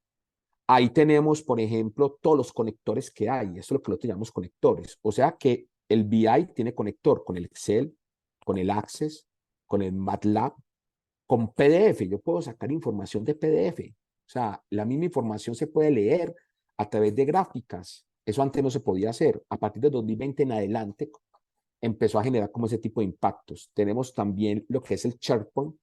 Ahí tenemos, por ejemplo, todos los conectores que hay. Eso es lo que nosotros llamamos conectores. O sea que el BI tiene conector con el Excel, con el Access, con el MATLAB, con PDF. Yo puedo sacar información de PDF. O sea, la misma información se puede leer a través de gráficas. Eso antes no se podía hacer. A partir de 2020 en adelante empezó a generar como ese tipo de impactos. Tenemos también lo que es el SharePoint.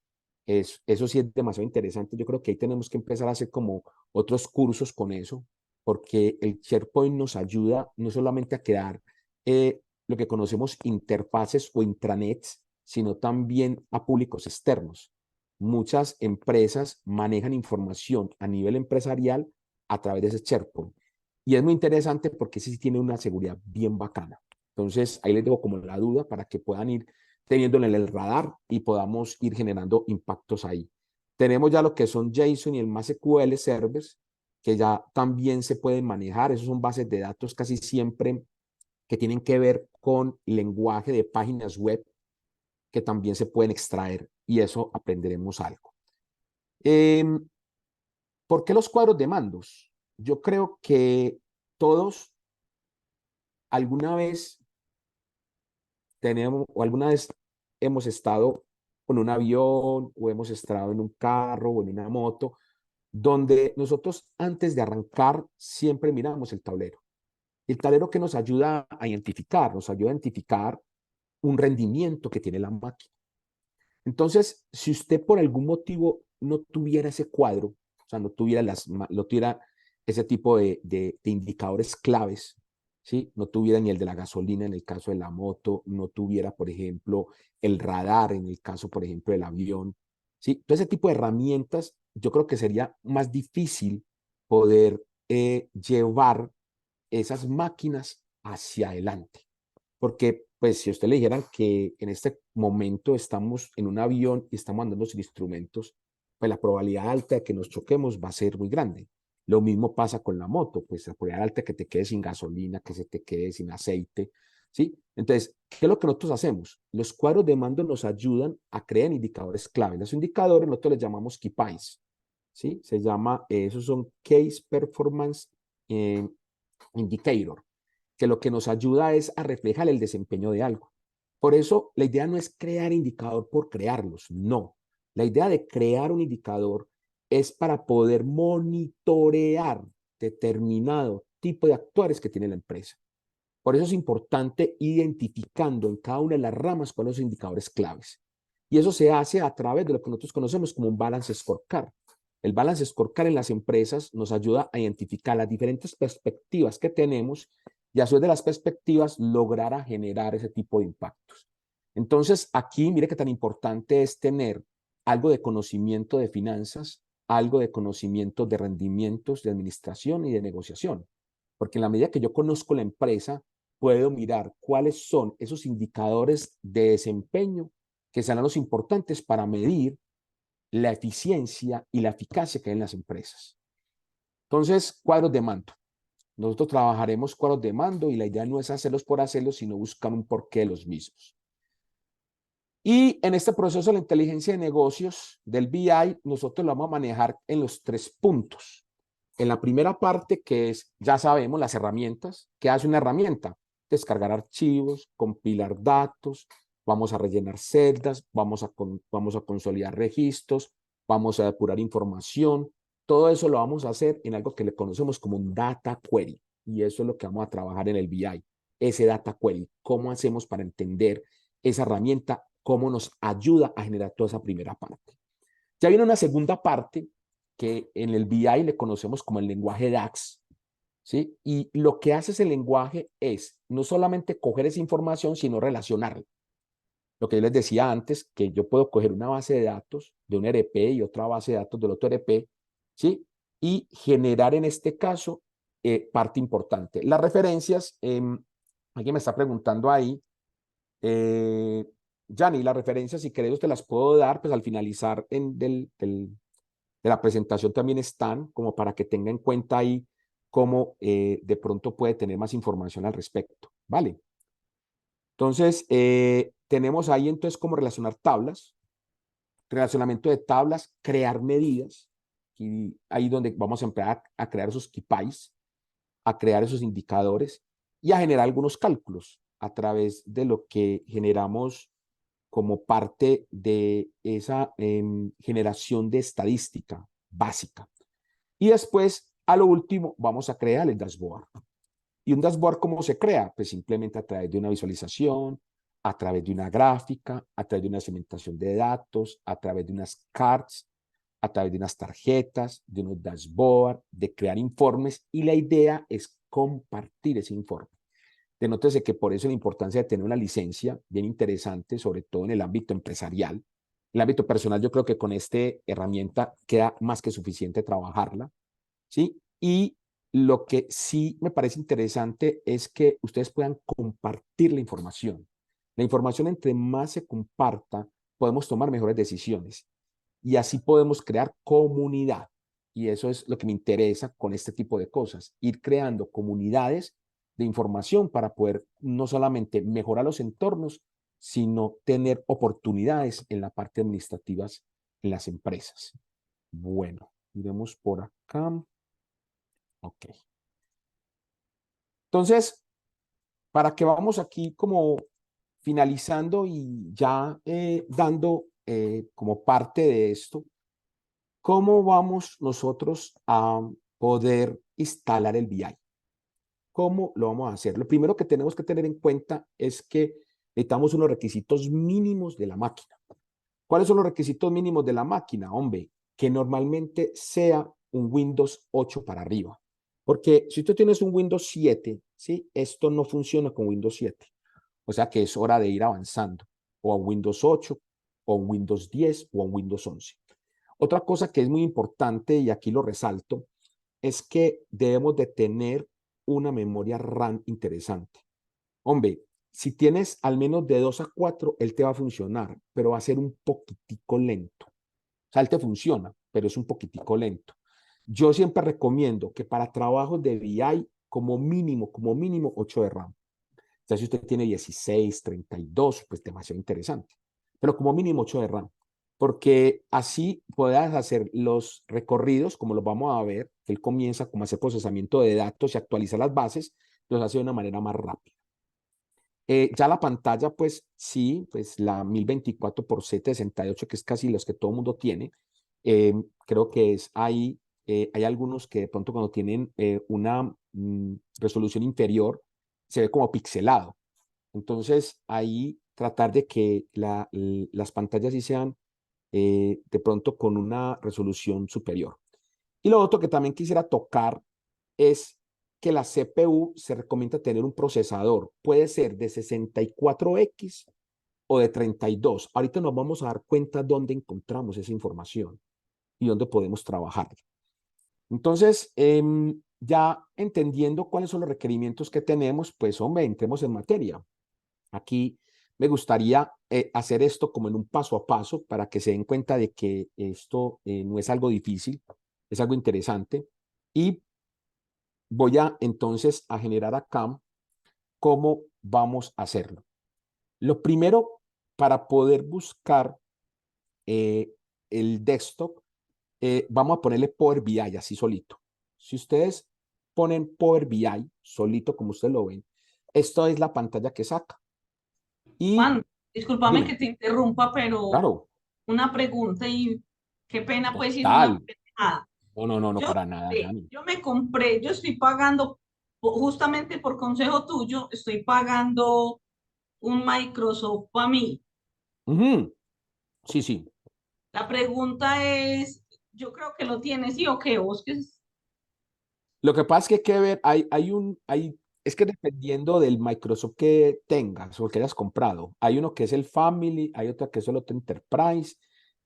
Eso sí es demasiado interesante. Yo creo que ahí tenemos que empezar a hacer como otros cursos con eso, porque el SharePoint nos ayuda no solamente a crear lo que conocemos interfaces o intranets, sino también a públicos externos. Muchas empresas manejan información a nivel empresarial a través de ese SharePoint. Y es muy interesante porque sí tiene una seguridad bien bacana. Entonces, ahí les dejo como la duda para que puedan ir teniéndolo en el radar y podamos ir generando impactos ahí. Tenemos ya lo que son JSON y el MySQL servers, que ya también se pueden manejar. Esos son bases de datos casi siempre que tienen que ver con lenguaje de páginas web que también se pueden extraer y eso aprenderemos algo. Eh, ¿Por qué los cuadros de mandos? Yo creo que todos alguna vez tenemos o alguna vez hemos estado en un avión o hemos estado en un carro o en una moto donde nosotros antes de arrancar siempre miramos el tablero. El tablero que nos ayuda a identificar, nos ayuda a identificar un rendimiento que tiene la máquina. Entonces, si usted por algún motivo no tuviera ese cuadro, o sea, no tuviera ese tipo de indicadores claves, ¿sí? No tuviera ni el de la gasolina en el caso de la moto, no tuviera, por ejemplo, el radar en el caso, por ejemplo, del avión, ¿sí? Todo ese tipo de herramientas, yo creo que sería más difícil poder llevar esas máquinas hacia adelante. Porque, pues, si a usted le dijeran que en este momento estamos en un avión y estamos andando sin instrumentos, pues la probabilidad alta de que nos choquemos va a ser muy grande. Lo mismo pasa con la moto, pues la probabilidad alta de que te quedes sin gasolina, que se te quede sin aceite, ¿sí? Entonces, ¿qué es lo que nosotros hacemos? Los cuadros de mando nos ayudan a crear indicadores clave. Los indicadores nosotros les llamamos KPIs, ¿sí? Esos son Case Performance eh, Indicator, que lo que nos ayuda es a reflejar el desempeño de algo. Por eso, la idea no es crear indicador por crearlos, no. La idea de crear un indicador es para poder monitorear determinado tipo de actuales que tiene la empresa. Por eso es importante identificando en cada una de las ramas cuáles son los indicadores claves. Y eso se hace a través de lo que nosotros conocemos como un balance scorecard. El balance scorecard en las empresas nos ayuda a identificar las diferentes perspectivas que tenemos y a su vez de las perspectivas lograr a generar ese tipo de impactos. Entonces, aquí mire que tan importante es tener algo de conocimiento de finanzas, algo de conocimiento de rendimientos, de administración y de negociación. Porque en la medida que yo conozco la empresa, puedo mirar cuáles son esos indicadores de desempeño que serán los importantes para medir la eficiencia y la eficacia que hay en las empresas. Entonces, cuadros de mando. Nosotros trabajaremos cuadros de mando y la idea no es hacerlos por hacerlos, sino buscar un porqué de los mismos. Y en este proceso de la inteligencia de negocios del BI, nosotros lo vamos a manejar en los 3 puntos. En la primera parte, que es, ya sabemos, las herramientas. ¿Qué hace una herramienta? Descargar archivos, compilar datos, vamos a rellenar celdas, vamos a consolidar registros, vamos a depurar información. Todo eso lo vamos a hacer en algo que le conocemos como un data query. Y eso es lo que vamos a trabajar en el BI. Ese data query, cómo hacemos para entender esa herramienta, cómo nos ayuda a generar toda esa primera parte. Ya viene una segunda parte que en el BI le conocemos como el lenguaje DAX, ¿sí? Y lo que hace ese lenguaje es no solamente coger esa información, sino relacionarla. Lo que yo les decía antes, que yo puedo coger una base de datos de un ERP y otra base de datos del otro ERP, ¿sí? Y generar en este caso parte importante. Las referencias, alguien me está preguntando ahí, Yanni, las referencias, si queréis, te las puedo dar, pues al finalizar de la presentación también están, como para que tenga en cuenta ahí cómo de pronto puede tener más información al respecto, ¿vale? Entonces, tenemos ahí entonces cómo relacionar tablas, relacionamiento de tablas, crear medidas, y ahí donde vamos a empezar a crear esos KPIs, a crear esos indicadores y a generar algunos cálculos a través de lo que generamos como parte de esa generación de estadística básica. Y después, a lo último, vamos a crear el dashboard. ¿Y un dashboard cómo se crea? Pues simplemente a través de una visualización, a través de una gráfica, a través de una segmentación de datos, a través de unas cards, a través de unas tarjetas, de unos dashboards, de crear informes. Y la idea es compartir ese informe. Denótese que por eso la importancia de tener una licencia bien interesante, sobre todo en el ámbito empresarial. En el ámbito personal, yo creo que con esta herramienta queda más que suficiente trabajarla, ¿sí? Y lo que sí me parece interesante es que ustedes puedan compartir la información. La información, entre más se comparta, podemos tomar mejores decisiones y así podemos crear comunidad. Y eso es lo que me interesa con este tipo de cosas, ir creando comunidades de información para poder no solamente mejorar los entornos, sino tener oportunidades en la parte administrativas en las empresas. Bueno, iremos por acá. Ok. Entonces, para que vamos aquí como finalizando y ya dando como parte de esto, ¿Cómo vamos nosotros a poder instalar el BI? ¿Cómo lo vamos a hacer? Lo primero que tenemos que tener en cuenta es que necesitamos unos requisitos mínimos de la máquina. ¿Cuáles son los requisitos mínimos de la máquina? Hombre, que normalmente sea un Windows 8 para arriba. Porque si tú tienes un Windows 7, ¿sí? Esto no funciona con Windows 7. O sea que es hora de ir avanzando o a Windows 8, o a Windows 10 o a Windows 11. Otra cosa que es muy importante, y aquí lo resalto, es que debemos de tener una memoria RAM interesante. Hombre, si tienes al menos de 2 a 4, él te va a funcionar, pero va a ser un poquitico lento. O sea, él te funciona, pero es un poquitico lento. Yo siempre recomiendo que para trabajos de BI, como mínimo 8 de RAM. O sea, si usted tiene 16, 32, pues demasiado interesante. Pero como mínimo 8 de RAM. Porque así puedas hacer los recorridos, como los vamos a ver, que él comienza como a hacer procesamiento de datos y actualiza las bases, los hace de una manera más rápida. Ya la pantalla, pues sí, pues la 1024 por 768, que es casi los que todo el mundo tiene, creo que es ahí, hay algunos que de pronto cuando tienen una resolución inferior, se ve como pixelado. Entonces, ahí tratar de que las pantallas sí sean de pronto con una resolución superior. Y lo otro que también quisiera tocar es que la CPU se recomienda tener un procesador. Puede ser de 64X o de 32. Ahorita nos vamos a dar cuenta dónde encontramos esa información y dónde podemos trabajar. Entonces, ya entendiendo cuáles son los requerimientos que tenemos, pues hombre, entremos en materia. Aquí me gustaría hacer esto como en un paso a paso para que se den cuenta de que esto no es algo difícil, es algo interesante. Y voy a entonces a generar acá cómo vamos a hacerlo. Lo primero, para poder buscar eh, el desktop, vamos a ponerle Power BI así solito. Si ustedes ponen Power BI solito, como ustedes lo ven, esto es la pantalla que saca. Y Juan, discúlpame dime, que te interrumpa, pero claro, una pregunta y qué pena pues si es una total. pendejada. No, no, no, no, Yo, para nada, Dani. yo me compré, yo estoy pagando, justamente por consejo tuyo, estoy pagando un Microsoft para mí. Ujú. Sí, sí. La pregunta es, yo creo que lo tienes, ¿sí o qué? ¿Vos qué es? Lo que pasa es que hay que ver, es que dependiendo del Microsoft que tengas o que hayas comprado, hay uno que es el Family, hay otro que es el otro Enterprise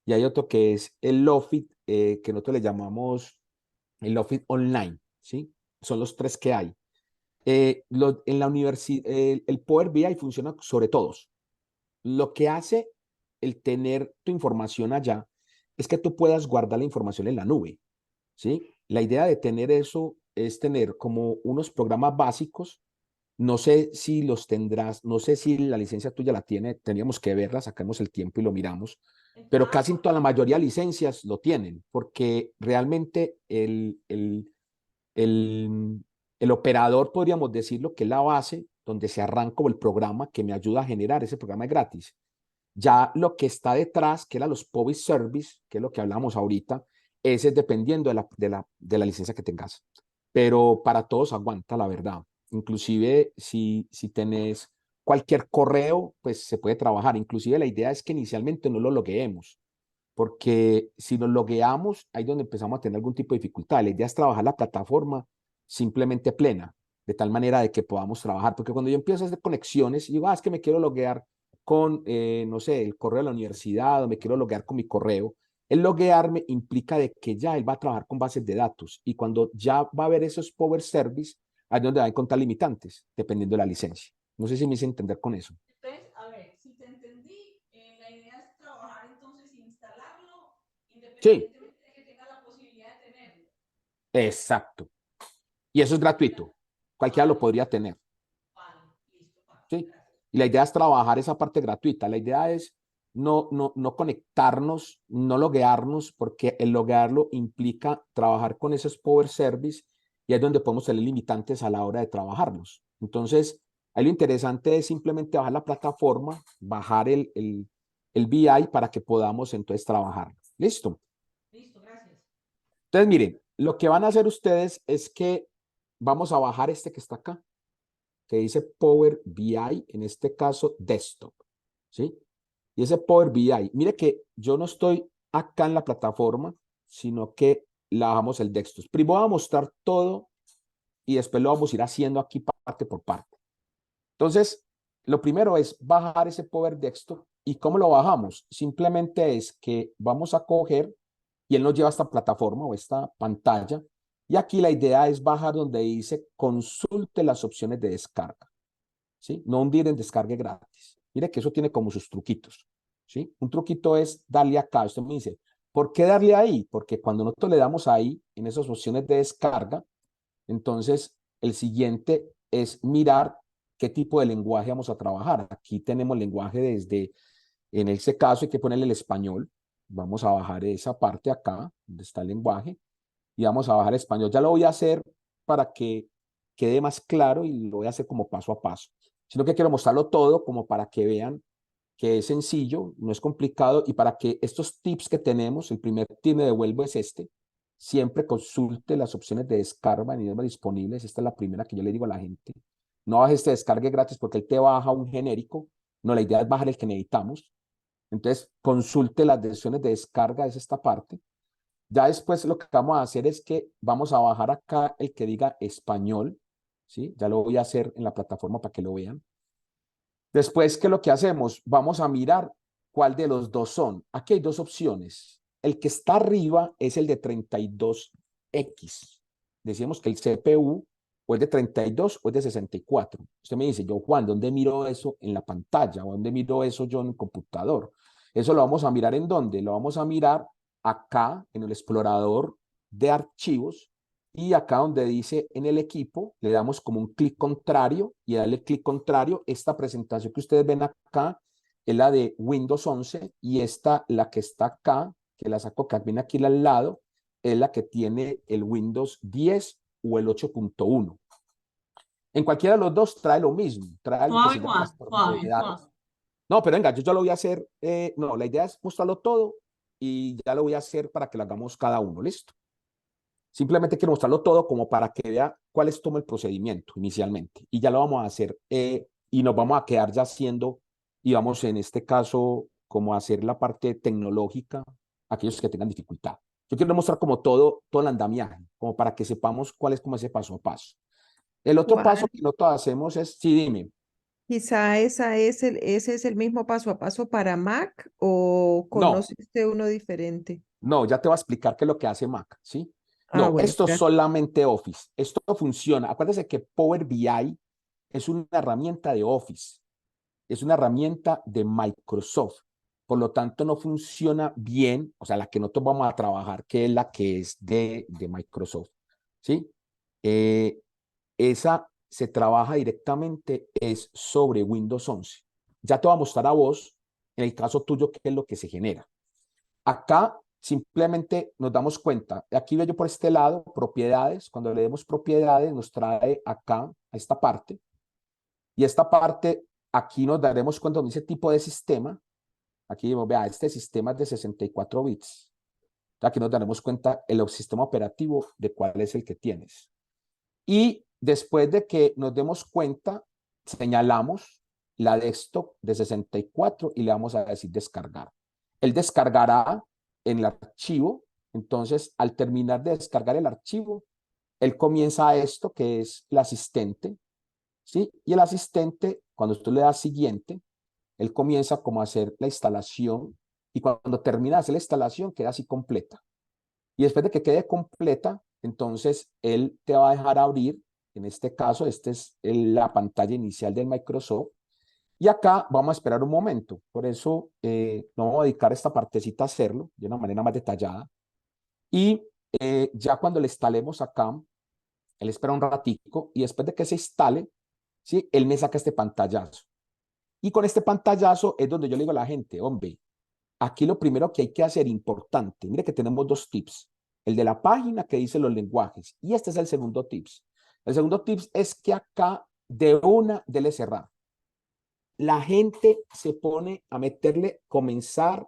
y hay otro que es el Office, que nosotros le llamamos el Office Online, ¿sí? Son los tres que hay. En la universidad, el Power BI funciona sobre todos. Lo que hace el tener tu información allá es que tú puedas guardar la información en la nube. ¿Sí? La idea de tener eso es tener como unos programas básicos. No sé si los tendrás, no sé si la licencia tuya la tiene, teníamos que verla, sacamos el tiempo y lo miramos, pero Ah, casi en toda la mayoría de licencias lo tienen, porque realmente el, el operador, podríamos decirlo, que es la base donde se arranca el programa que me ayuda a generar ese programa es gratis. Ya lo que está detrás, que era los public service, que es lo que hablamos ahorita, ese es dependiendo de la licencia que tengas. Pero para todos aguanta, la verdad. Inclusive si tenés cualquier correo, pues se puede trabajar. Inclusive la idea es que inicialmente no lo logueemos, porque si nos logueamos, ahí es donde empezamos a tener algún tipo de dificultad. La idea es trabajar la plataforma simplemente plena, de tal manera de que podamos trabajar, porque cuando yo empiezo a hacer conexiones, digo, es que me quiero loguear con, no sé, el correo de la universidad o me quiero loguear con mi correo. El loguearme implica de que ya él va a trabajar con bases de datos y cuando ya va a haber esos Power Service, ahí es donde va a encontrar limitantes, dependiendo de la licencia. No sé si me hice entender con eso. entonces, a ver, si te entendí, la idea es trabajar entonces, instalarlo, Sí, independientemente de que tenga la posibilidad de tenerlo. exacto. Y eso es gratuito. Cualquiera lo Vale, podría tener. vale, listo, vale, ¿Sí? gracias. Y la idea es trabajar esa parte gratuita. La idea es no conectarnos, no loguearnos, porque el loguearlo implica trabajar con esos Power Service y es donde podemos tener limitantes a la hora de trabajarlos. Entonces, ahí lo interesante es simplemente bajar la plataforma, bajar el BI para que podamos entonces trabajar. ¿Listo? Listo, gracias. Entonces, miren, lo que van a hacer ustedes es que vamos a bajar este que está acá, que dice Power BI, en este caso desktop, ¿sí? Y ese Power BI, mire que yo no estoy acá en la plataforma, sino que la bajamos el desktop. Primero voy a mostrar todo y después lo vamos a ir haciendo aquí parte por parte. Entonces, lo primero es bajar ese Power Desktop. ¿Y cómo lo bajamos? Simplemente es que vamos a coger y él nos lleva a esta plataforma o esta pantalla. Y aquí la idea es bajar donde dice consulte las opciones de descarga, ¿sí? No hundir en descargue gratis. Mire que eso tiene como sus truquitos, ¿sí? Un truquito es darle acá. Usted me dice, ¿por qué darle ahí? Porque cuando nosotros le damos ahí, en esas opciones de descarga, entonces el siguiente es mirar qué tipo de lenguaje vamos a trabajar. Aquí tenemos lenguaje desde, en ese caso hay que ponerle el español. Vamos a bajar esa parte acá, donde está el lenguaje, y vamos a bajar español. Ya lo voy a hacer para que quede más claro y lo voy a hacer como paso a paso. Sino que quiero mostrarlo todo como para que vean que es sencillo, no es complicado, y para que estos tips que tenemos, el primer tip me devuelvo es este: siempre consulte las opciones de descarga en idioma disponibles. Esta es la primera que yo le digo a la gente. No bajes este descargue gratis porque él te baja un genérico. No, la idea es bajar el que necesitamos. Entonces, consulte las versiones de descarga, es esta parte. Ya después lo que vamos a hacer es que vamos a bajar acá el que diga español, ¿sí? Ya lo voy a hacer en la plataforma para que lo vean. Después, ¿qué es lo que hacemos? Vamos a mirar cuál de los dos son. Aquí hay dos opciones. El que está arriba es el de 32X. Decíamos que el CPU o es de 32 o es de 64. Usted me dice, yo, Juan, ¿dónde miro eso en la pantalla? ¿O dónde miro eso yo en el computador? Eso lo vamos a mirar ¿en dónde? Lo vamos a mirar acá en el explorador de archivos. Y acá donde dice en el equipo, le damos como un clic contrario y darle clic contrario. Esta presentación que ustedes ven acá es la de Windows 11 y esta, la que está acá, que la saco acá, viene aquí al lado, es la que tiene el Windows 10 o el 8.1. En cualquiera de los dos trae lo mismo, trae lo que Suave, se llaman las Juan, suave, propiedades. Juan. No, pero venga, yo ya lo voy a hacer, no, la idea es mostrarlo todo y ya lo voy a hacer para que lo hagamos cada uno, ¿listo? Simplemente quiero mostrarlo todo como para que vea cuál es todo el procedimiento inicialmente. Y ya lo vamos a hacer y nos vamos a quedar ya haciendo, y vamos en este caso como a hacer la parte tecnológica, aquellos que tengan dificultad. Yo quiero mostrar como todo el andamiaje, como para que sepamos cuál es como ese paso a paso. El otro paso Juan, que nosotros hacemos es, sí, dime, quizá ese es el mismo paso a paso para Mac o no, conoce usted uno diferente. no, ya te voy a explicar qué es lo que hace Mac, ¿sí? Ah, No, bueno, esto es gracias. solamente Office. Esto funciona. Acuérdense que Power BI es una herramienta de Office, es una herramienta de Microsoft. Por lo tanto, no funciona bien, o sea, la que nosotros vamos a trabajar, que es la que es de Microsoft, ¿sí? Eh, esa se trabaja directamente, es sobre Windows 11. Ya te voy a mostrar a vos, en el caso tuyo, qué es lo que se genera. Acá simplemente nos damos cuenta, aquí veo yo por este lado, propiedades, cuando le demos propiedades nos trae acá a esta parte, y esta parte aquí nos daremos cuenta donde dice tipo de sistema, aquí vemos, vea, este sistema es de 64 bits, aquí nos daremos cuenta el sistema operativo de cuál es el que tienes. Y después de que nos demos cuenta, señalamos la desktop de 64 y le vamos a decir descargar. Él descargará en el archivo. Entonces, al terminar de descargar el archivo, él comienza a esto que es el asistente, ¿sí? Y el asistente, cuando tú le das siguiente, él comienza como a hacer la instalación y cuando termina de hacer la instalación queda así completa. Y después de que quede completa, entonces él te va a dejar abrir, en este caso, esta es la pantalla inicial de Microsoft. Y acá vamos a esperar un momento. Por eso no vamos a dedicar esta partecita a hacerlo de una manera más detallada. Y ya cuando le instalemos acá, él espera un ratico y después de que se instale, ¿sí? Él me saca este pantallazo. Y con este pantallazo es donde yo le digo a la gente, hombre, aquí lo primero que hay que hacer, importante, mire que tenemos dos tips. El de la página que dice los lenguajes. Y este es el segundo tips. El segundo tips es que acá de una dele cerrar. La gente se pone a meterle comenzar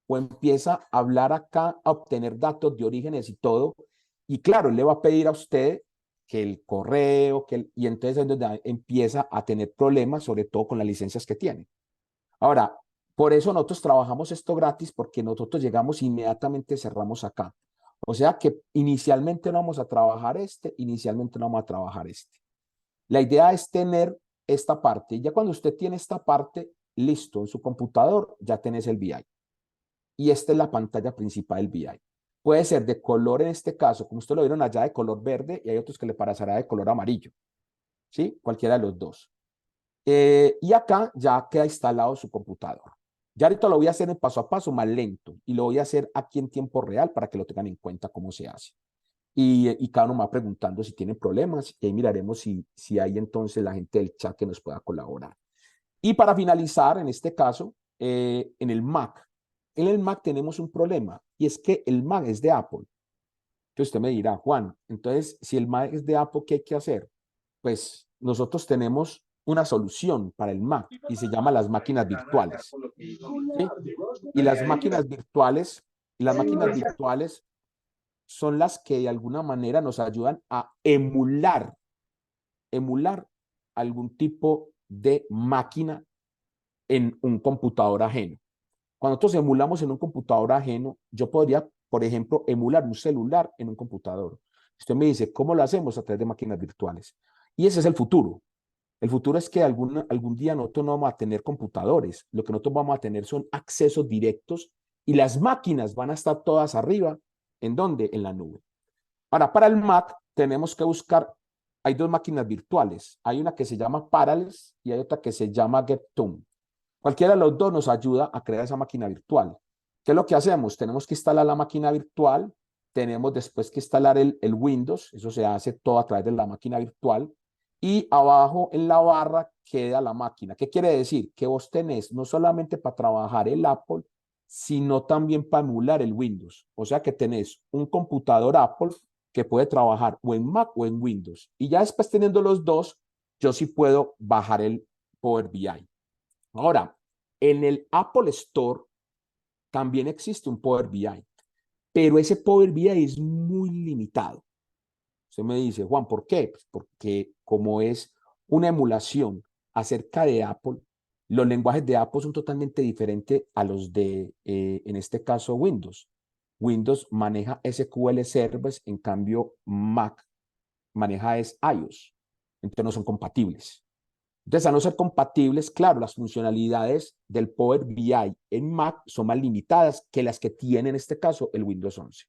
o empieza a hablar acá, a obtener datos de orígenes y todo. Y claro, él le va a pedir a usted que el correo, y entonces es donde empieza a tener problemas, sobre todo con las licencias que tiene. Ahora, por eso nosotros trabajamos esto gratis, porque nosotros llegamos inmediatamente, cerramos acá. O sea que inicialmente no vamos a trabajar inicialmente no vamos a trabajar este. La idea es tener esta parte. Ya cuando usted tiene esta parte, listo, en su computador ya tenés el BI. Y esta es la pantalla principal del BI. Puede ser de color en este caso, como ustedes lo vieron allá, de color verde, y hay otros que le parecerá de color amarillo. ¿Sí? Cualquiera de los dos. Y acá ya queda instalado su computador. Ya ahorita lo voy a hacer en paso a paso, más lento, y lo voy a hacer aquí en tiempo real para que lo tengan en cuenta cómo se hace. Y cada uno me va preguntando si tienen problemas, y ahí miraremos si hay entonces la gente del chat que nos pueda colaborar. Y para finalizar, en este caso, en el Mac tenemos un problema, y es que el Mac es de Apple. Entonces usted me dirá, Juan, entonces si el Mac es de Apple, ¿qué hay que hacer? Pues nosotros tenemos una solución para el Mac y se llama las máquinas virtuales. ¿Sí? Y las máquinas virtuales son las que de alguna manera nos ayudan a emular algún tipo de máquina en un computador ajeno. Cuando nosotros emulamos en un computador ajeno, yo podría, por ejemplo, emular un celular en un computador. Usted me dice, ¿cómo lo hacemos? A través de máquinas virtuales. Y ese es el futuro. El futuro es que algún día nosotros no vamos a tener computadores. Lo que nosotros vamos a tener son accesos directos y las máquinas van a estar todas arriba. ¿En dónde? En la nube. Ahora, para el Mac tenemos que buscar, hay dos máquinas virtuales. Hay una que se llama Parallels y hay otra que se llama GetTune. Cualquiera de los dos nos ayuda a crear esa máquina virtual. ¿Qué es lo que hacemos? Tenemos que instalar la máquina virtual, tenemos después que instalar el Windows, eso se hace todo a través de la máquina virtual, y abajo en la barra queda la máquina. ¿Qué quiere decir? Que vos tenés no solamente para trabajar el Apple, sino también para emular el Windows. O sea que tenés un computador Apple que puede trabajar o en Mac o en Windows. Y ya después teniendo los dos, yo sí puedo bajar el Power BI. Ahora, en el Apple Store también existe un Power BI, pero ese Power BI es muy limitado. Usted me dice, Juan, ¿por qué? Pues porque como es una emulación acerca de Apple, los lenguajes de Apple son totalmente diferentes a los de, en este caso, Windows. Windows maneja SQL Servers, en cambio Mac maneja es iOS. Entonces no son compatibles. Entonces, a no ser compatibles, claro, las funcionalidades del Power BI en Mac son más limitadas que las que tiene en este caso el Windows 11.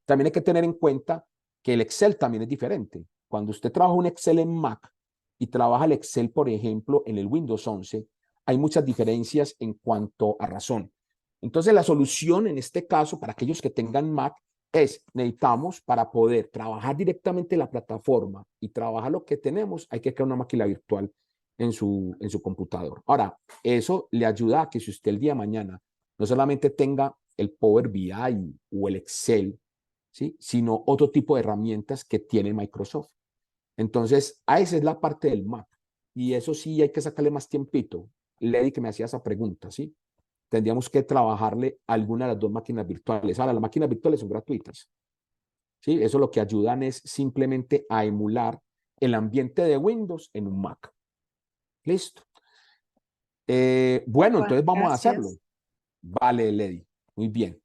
También hay que tener en cuenta que el Excel también es diferente. Cuando usted trabaja un Excel en Mac y trabaja el Excel, por ejemplo, en el Windows 11, hay muchas diferencias en cuanto a razón. Entonces, la solución en este caso, para aquellos que tengan Mac, es necesitamos para poder trabajar directamente en la plataforma y trabajar lo que tenemos, hay que crear una máquina virtual en su computador. Ahora, eso le ayuda a que si usted el día de mañana no solamente tenga el Power BI o el Excel, ¿sí?, sino otro tipo de herramientas que tiene Microsoft. Entonces, a esa es la parte del Mac. Y eso sí hay que sacarle más tiempito. Lady que me hacía esa pregunta, ¿sí? Tendríamos que trabajarle alguna de las dos máquinas virtuales. Ahora, las máquinas virtuales son gratuitas, ¿sí? Eso lo que ayudan es simplemente a emular el ambiente de Windows en un Mac. Listo. Bueno, entonces vamos a hacerlo. Vale, Lady. Muy bien.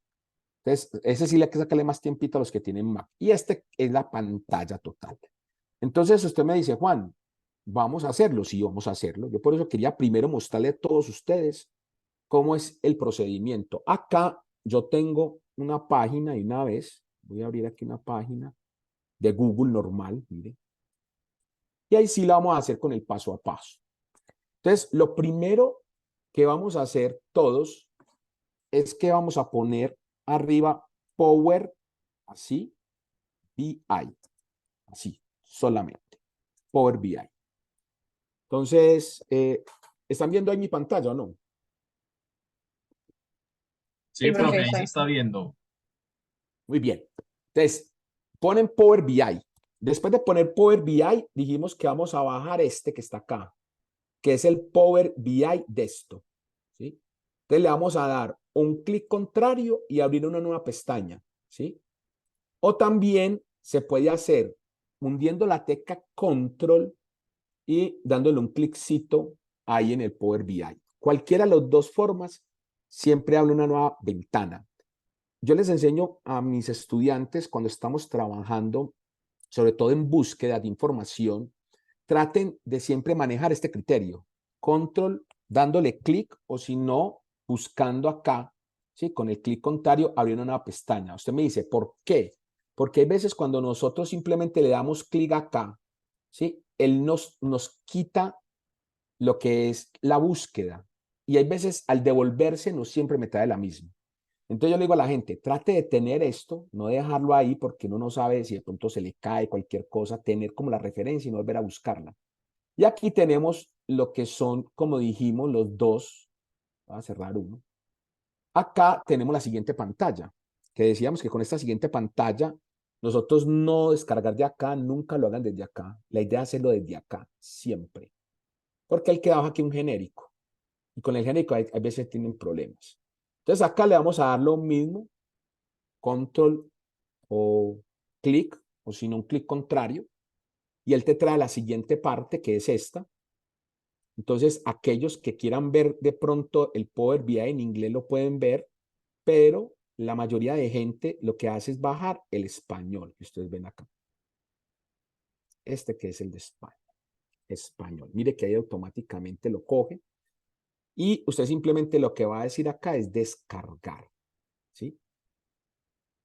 Entonces, ese sí le hay que sacarle más tiempito a los que tienen Mac. Y este es la pantalla total. Entonces, usted me dice, Juan, vamos a hacerlo. Sí, vamos a hacerlo. Yo por eso quería primero mostrarle a todos ustedes cómo es el procedimiento. Acá yo tengo una página y una vez, voy a abrir aquí una página de Google normal, mire. Y ahí sí la vamos a hacer con el paso a paso. Entonces, lo primero que vamos a hacer todos es que vamos a poner arriba Power, así, BI, así, solamente, Power BI. Entonces, ¿están viendo ahí mi pantalla o no? Sí, profe, ahí se está viendo. Muy bien. Entonces, ponen Power BI. Después de poner Power BI, dijimos que vamos a bajar este que está acá, que es el Power BI Desktop, ¿sí? Entonces le vamos a dar un clic contrario y abrir una nueva pestaña, ¿sí? O también se puede hacer hundiendo la tecla Control y dándole un cliccito ahí en el Power BI. Cualquiera de las dos formas siempre abre una nueva ventana. Yo les enseño a mis estudiantes cuando estamos trabajando, sobre todo en búsqueda de información, traten de siempre manejar este criterio. Control, dándole clic o si no, buscando acá, ¿sí? Con el clic contrario, abriendo una nueva pestaña. Usted me dice, ¿por qué? Porque hay veces cuando nosotros simplemente le damos clic acá, ¿sí? Él nos quita lo que es la búsqueda. Y hay veces al devolverse no siempre me trae la misma. Entonces yo le digo a la gente, trate de tener esto, no dejarlo ahí porque uno no sabe si de pronto se le cae cualquier cosa, tener como la referencia y no volver a buscarla. Y aquí tenemos lo que son, como dijimos, los dos. Voy a cerrar uno. Acá tenemos la siguiente pantalla, que decíamos que con esta siguiente pantalla, nosotros no descargar de acá, nunca lo hagan desde acá. La idea es hacerlo desde acá, siempre. Porque el que baja aquí un genérico. Y con el genérico hay veces tienen problemas. Entonces acá le vamos a dar lo mismo, control o clic, o si no un clic contrario, y él te trae la siguiente parte, que es esta. Entonces, aquellos que quieran ver de pronto el Power BI en inglés lo pueden ver, pero la mayoría de gente lo que hace es bajar el español, que ustedes ven acá. Este que es el de España. Español. Mire que ahí automáticamente lo coge. Y usted simplemente lo que va a decir acá es descargar. ¿Sí?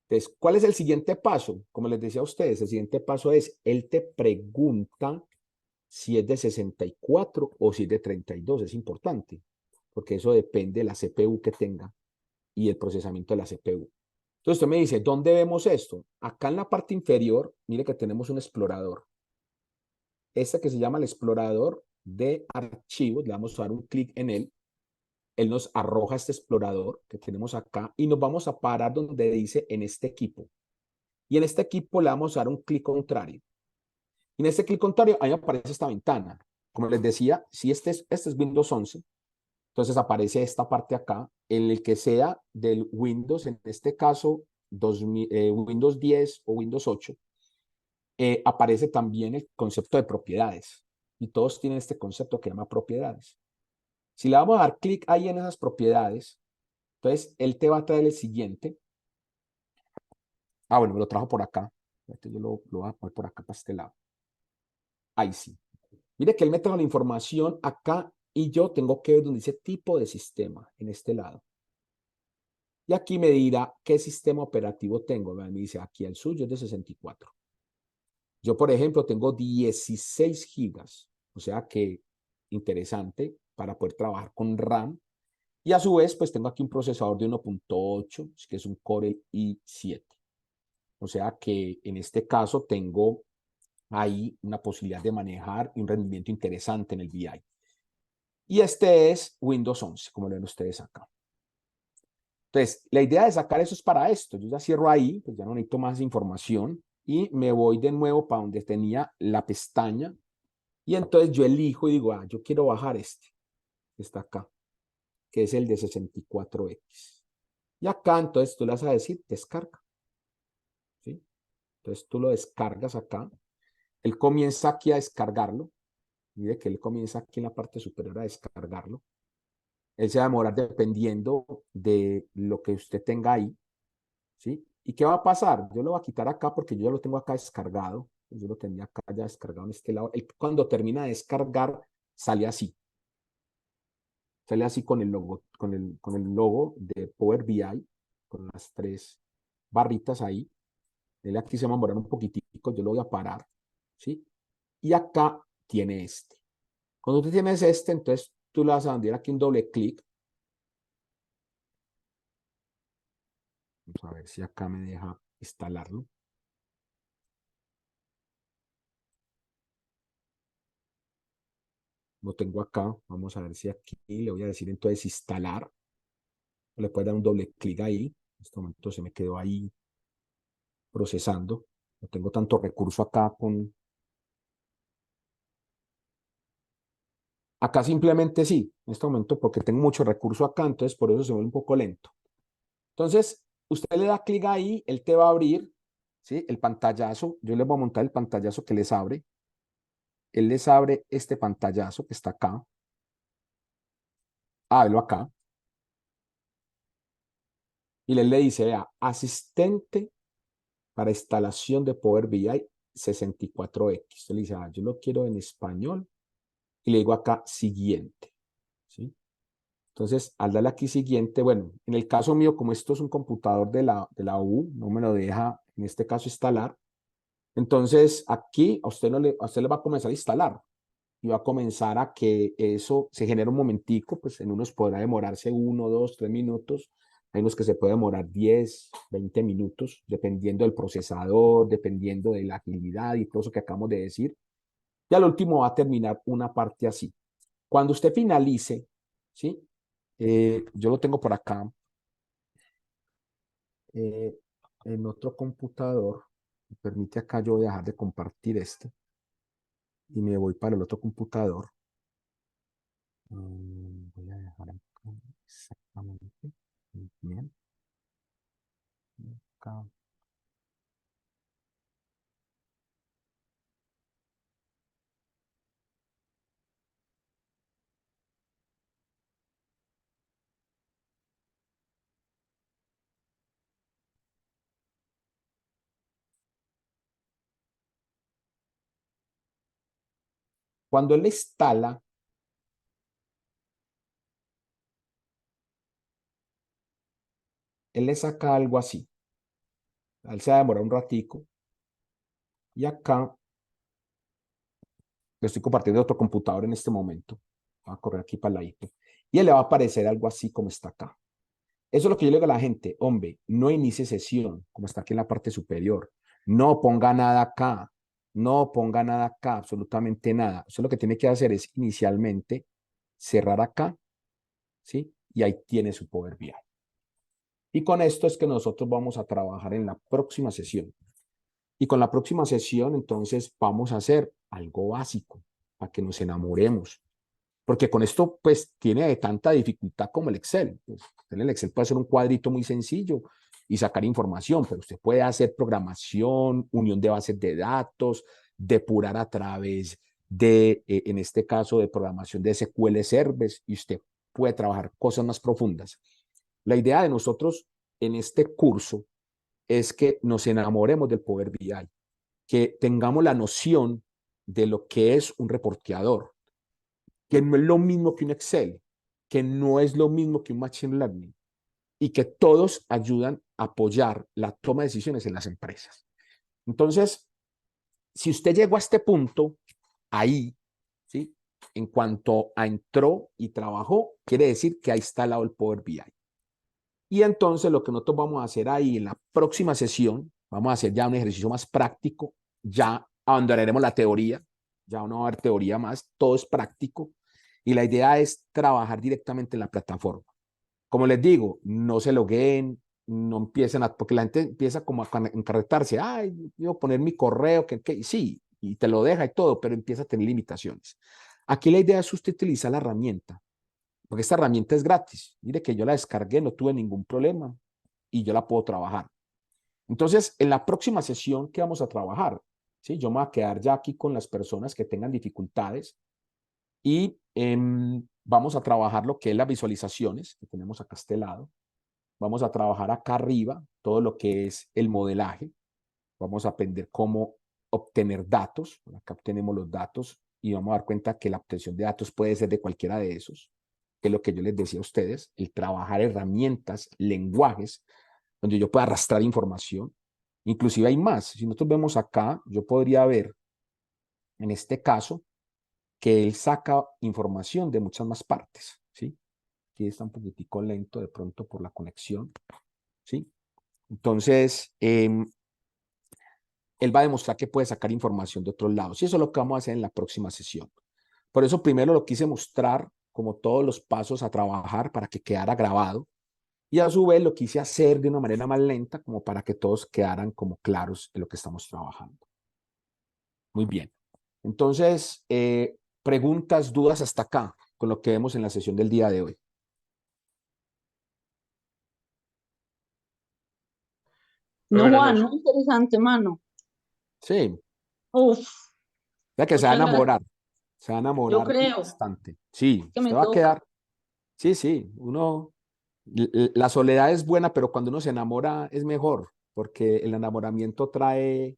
Entonces, ¿cuál es el siguiente paso? Como les decía a ustedes, el siguiente paso es, él te pregunta si es de 64 o si es de 32. Es importante, porque eso depende de la CPU que tenga y el procesamiento de la CPU. Entonces usted me dice, ¿dónde vemos esto? Acá en la parte inferior, mire que tenemos un explorador. Este que se llama el explorador de archivos, le vamos a dar un clic en él. Él nos arroja este explorador que tenemos acá y nos vamos a parar donde dice en este equipo. Y en este equipo le vamos a dar un clic contrario. Y en este clic contrario, ahí aparece esta ventana. Como les decía, si este es Windows 11, entonces aparece esta parte acá, en el que sea del Windows, en este caso Windows 10 o Windows 8, aparece también el concepto de propiedades. Y todos tienen este concepto que llama propiedades. Si le vamos a dar clic ahí en esas propiedades, entonces él te va a traer el siguiente. Bueno, me lo trajo por acá. Yo lo voy a poner por acá para este lado. Ahí sí. Mire que él me trajo la información acá y yo tengo que ver donde dice tipo de sistema, en este lado. Y aquí me dirá qué sistema operativo tengo. Me dice aquí el suyo es de 64. Yo, por ejemplo, tengo 16 gigas. O sea que interesante para poder trabajar con RAM. Y a su vez, pues tengo aquí un procesador de 1.8, que es un Core i7. O sea que en este caso tengo ahí una posibilidad de manejar un rendimiento interesante en el BI. Y este es Windows 11, como lo ven ustedes acá. Entonces, la idea de sacar eso es para esto. Yo ya cierro ahí, pues ya no necesito más información y me voy de nuevo para donde tenía la pestaña. Y entonces yo elijo y digo, yo quiero bajar este, que está acá, que es el de 64X. Y acá entonces tú le vas a decir, descarga. ¿Sí? Entonces tú lo descargas acá. Él comienza aquí a descargarlo. Mire que él comienza aquí en la parte superior a descargarlo. Él se va a demorar dependiendo de lo que usted tenga ahí. ¿Sí? ¿Y qué va a pasar? Yo lo voy a quitar acá porque yo ya lo tengo acá descargado. Yo lo tenía acá ya descargado en este lado. Él, cuando termina de descargar, sale así. Sale así con el logo, con el logo de Power BI, con las tres barritas ahí. Él aquí se va a demorar un poquitico, yo lo voy a parar. ¿Sí? Y acá tiene este. Cuando tú tienes este, entonces tú le vas a dar aquí un doble clic. Vamos a ver si acá me deja instalarlo. Lo tengo acá. Vamos a ver si aquí le voy a decir entonces instalar. Le puedes dar un doble clic ahí. En este momento se me quedó ahí procesando. No tengo tanto recurso acá con Acá simplemente sí, en este momento, porque tengo mucho recurso acá, entonces por eso se vuelve un poco lento. Entonces, usted le da clic ahí, él te va a abrir, ¿sí? El pantallazo. Yo les voy a montar el pantallazo que les abre. Él les abre este pantallazo que está acá. Ábrelo acá. Y él le dice, vea, asistente para instalación de Power BI 64X. Usted le dice, yo lo quiero en español. Y le digo acá, siguiente. ¿Sí? Entonces, al darle aquí siguiente, bueno, en el caso mío, como esto es un computador de la U, no me lo deja, en este caso, instalar. Entonces, aquí a usted le va a comenzar a instalar y va a comenzar a que eso se genere un momentico, pues en unos podrá demorarse 1, 2, 3 minutos, hay unos que se puede demorar 10, 20 minutos, dependiendo del procesador, dependiendo de la agilidad y todo eso que acabamos de decir. Y al último va a terminar una parte así. Cuando usted finalice, ¿sí? Yo lo tengo por acá, en otro computador. Me permite acá yo dejar de compartir este y me voy para el otro computador. Voy a dejar acá exactamente. Bien. Acá. Cuando él instala, él le saca algo así. Él se va a demorar un ratico. Y acá le estoy compartiendo otro computador en este momento. Voy a correr aquí para la IP. Y él le va a aparecer algo así como está acá. Eso es lo que yo le digo a la gente. Hombre, no inicie sesión, como está aquí en la parte superior. No ponga nada acá. No ponga nada acá, absolutamente nada. Eso lo que tiene que hacer es inicialmente cerrar acá, ¿sí? Y ahí tiene su Power BI. Y con esto es que nosotros vamos a trabajar en la próxima sesión. Y con la próxima sesión, entonces, vamos a hacer algo básico para que nos enamoremos. Porque con esto, pues, tiene tanta dificultad como el Excel. Pues, en el Excel puede ser un cuadrito muy sencillo y sacar información, pero usted puede hacer programación, unión de bases de datos, depurar a través de, en este caso, de programación de SQL Servers, y usted puede trabajar cosas más profundas. La idea de nosotros en este curso es que nos enamoremos del Power BI, que tengamos la noción de lo que es un reporteador, que no es lo mismo que un Excel, que no es lo mismo que un Machine Learning, y que todos ayudan a apoyar la toma de decisiones en las empresas. Entonces, si usted llegó a este punto, ahí, ¿sí? En cuanto a entró y trabajó, quiere decir que ha instalado el Power BI. Y entonces lo que nosotros vamos a hacer ahí en la próxima sesión, vamos a hacer ya un ejercicio más práctico, ya abandonaremos la teoría, ya no va a haber teoría más, todo es práctico. Y la idea es trabajar directamente en la plataforma. Como les digo, no se logueen, no empiecen a, porque la gente empieza como a encarretarse, ay, yo poner mi correo, que sí, y te lo deja y todo, pero empieza a tener limitaciones. Aquí la idea es usted utilizar la herramienta, porque esta herramienta es gratis. Mire que yo la descargué, no tuve ningún problema y yo la puedo trabajar. Entonces, en la próxima sesión que vamos a trabajar, ¿sí? Yo me voy a quedar ya aquí con las personas que tengan dificultades y vamos a trabajar lo que es las visualizaciones que tenemos acá a este lado. Vamos a trabajar acá arriba todo lo que es el modelaje. Vamos a aprender cómo obtener datos. Acá obtenemos los datos y vamos a dar cuenta que la obtención de datos puede ser de cualquiera de esos, que es lo que yo les decía a ustedes, el trabajar herramientas, lenguajes, donde yo pueda arrastrar información. Inclusive hay más. Si nosotros vemos acá, yo podría ver, en este caso, que él saca información de muchas más partes, ¿sí? Aquí está un poquitico lento de pronto por la conexión, ¿sí? Entonces, él va a demostrar que puede sacar información de otros lados. Y eso es lo que vamos a hacer en la próxima sesión. Por eso primero lo quise mostrar como todos los pasos a trabajar para que quedara grabado. Y a su vez lo quise hacer de una manera más lenta como para que todos quedaran como claros en lo que estamos trabajando. Muy bien. Entonces, preguntas, dudas hasta acá con lo que vemos en la sesión del día de hoy? No, Buenas Juan, noches. muy interesante, mano. Sí, Uf, ya que se va a muchas gracias. enamorar, se va a Yo enamorar creo bastante. Sí, que usted me va a toca. quedar, sí, sí, la soledad es buena, pero cuando uno se enamora es mejor, porque el enamoramiento trae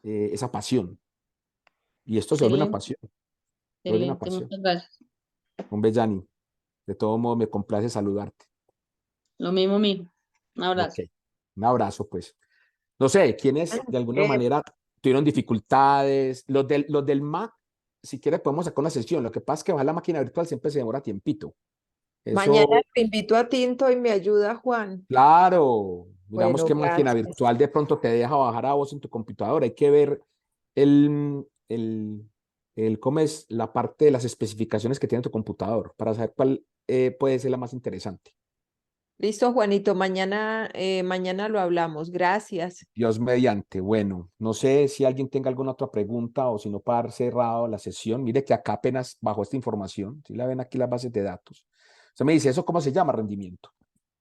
esa pasión, y esto se vuelve una Excelente, pasión, se vuelve una excelente, pasión. muchas gracias. Hombre, Yanni, de todo modo me complace saludarte. Lo mismo, mijo. Un Ok, abrazo. un abrazo, pues. No sé, ¿quiénes de alguna Eh, manera tuvieron dificultades? Los del Mac, si quiere podemos sacar una sesión. Lo que pasa es que bajar la máquina virtual siempre se demora tiempito. Mañana Eso, te invito a Tinto y me ayuda Juan. claro, miramos Bueno, qué máquina gracias. virtual de pronto te deja bajar a vos en tu computadora. Hay que ver cómo es la parte de las especificaciones que tiene tu computador para saber cuál puede ser la más interesante. Listo, Juanito, mañana lo hablamos. Gracias. Dios mediante. Bueno, no sé si alguien tenga alguna otra pregunta o si no para dar cerrado la sesión. Mire que acá apenas bajo esta información, si la ven aquí las bases de datos. Usted me dice, ¿eso cómo se llama? Rendimiento.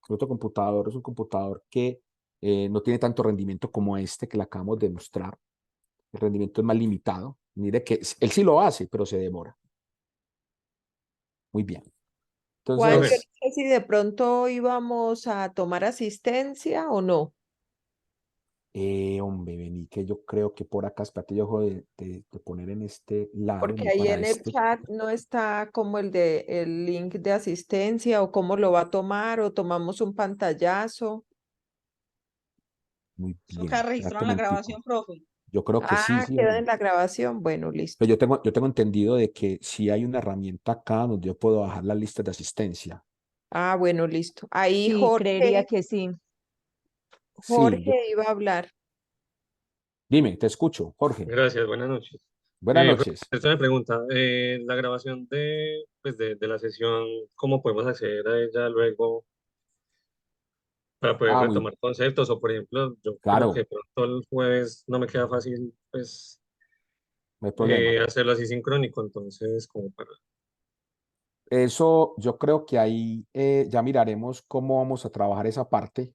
Otro computador es un computador que no tiene tanto rendimiento como este que le acabamos de mostrar. El rendimiento es más limitado. Mire que él sí lo hace, pero se demora. Muy bien. Juan, yo no Profe, Entonces, sé si de pronto íbamos a tomar asistencia o no, hombre, vení, que yo creo que por acá, espérate, yo dejo de poner en este lado, porque voy ahí para en el este. chat no está como el link de asistencia o cómo lo va a tomar o tomamos un pantallazo. Muy Eso queda bien. registrado Espérate en un la momentico. grabación, profe. Yo creo que sí, Ah, sí, queda hombre. en la grabación. Bueno, listo. Pero yo tengo entendido de que sí hay una herramienta acá donde yo puedo bajar las listas de asistencia. Ah, bueno, listo. Ahí Sí, creería que sí. Sí, Jorge iba a hablar. dime, te escucho, Jorge. gracias, buenas noches. Buenas Profe, noches. esta me pregunta, la grabación de la sesión, ¿cómo podemos acceder a ella luego para poder Ah, muy retomar conceptos? O por ejemplo, yo creo que claro, de pronto el jueves no me queda fácil pues no hay problema. hacerlo así sincrónico, entonces como para... Eso yo creo que ahí ya miraremos cómo vamos a trabajar esa parte.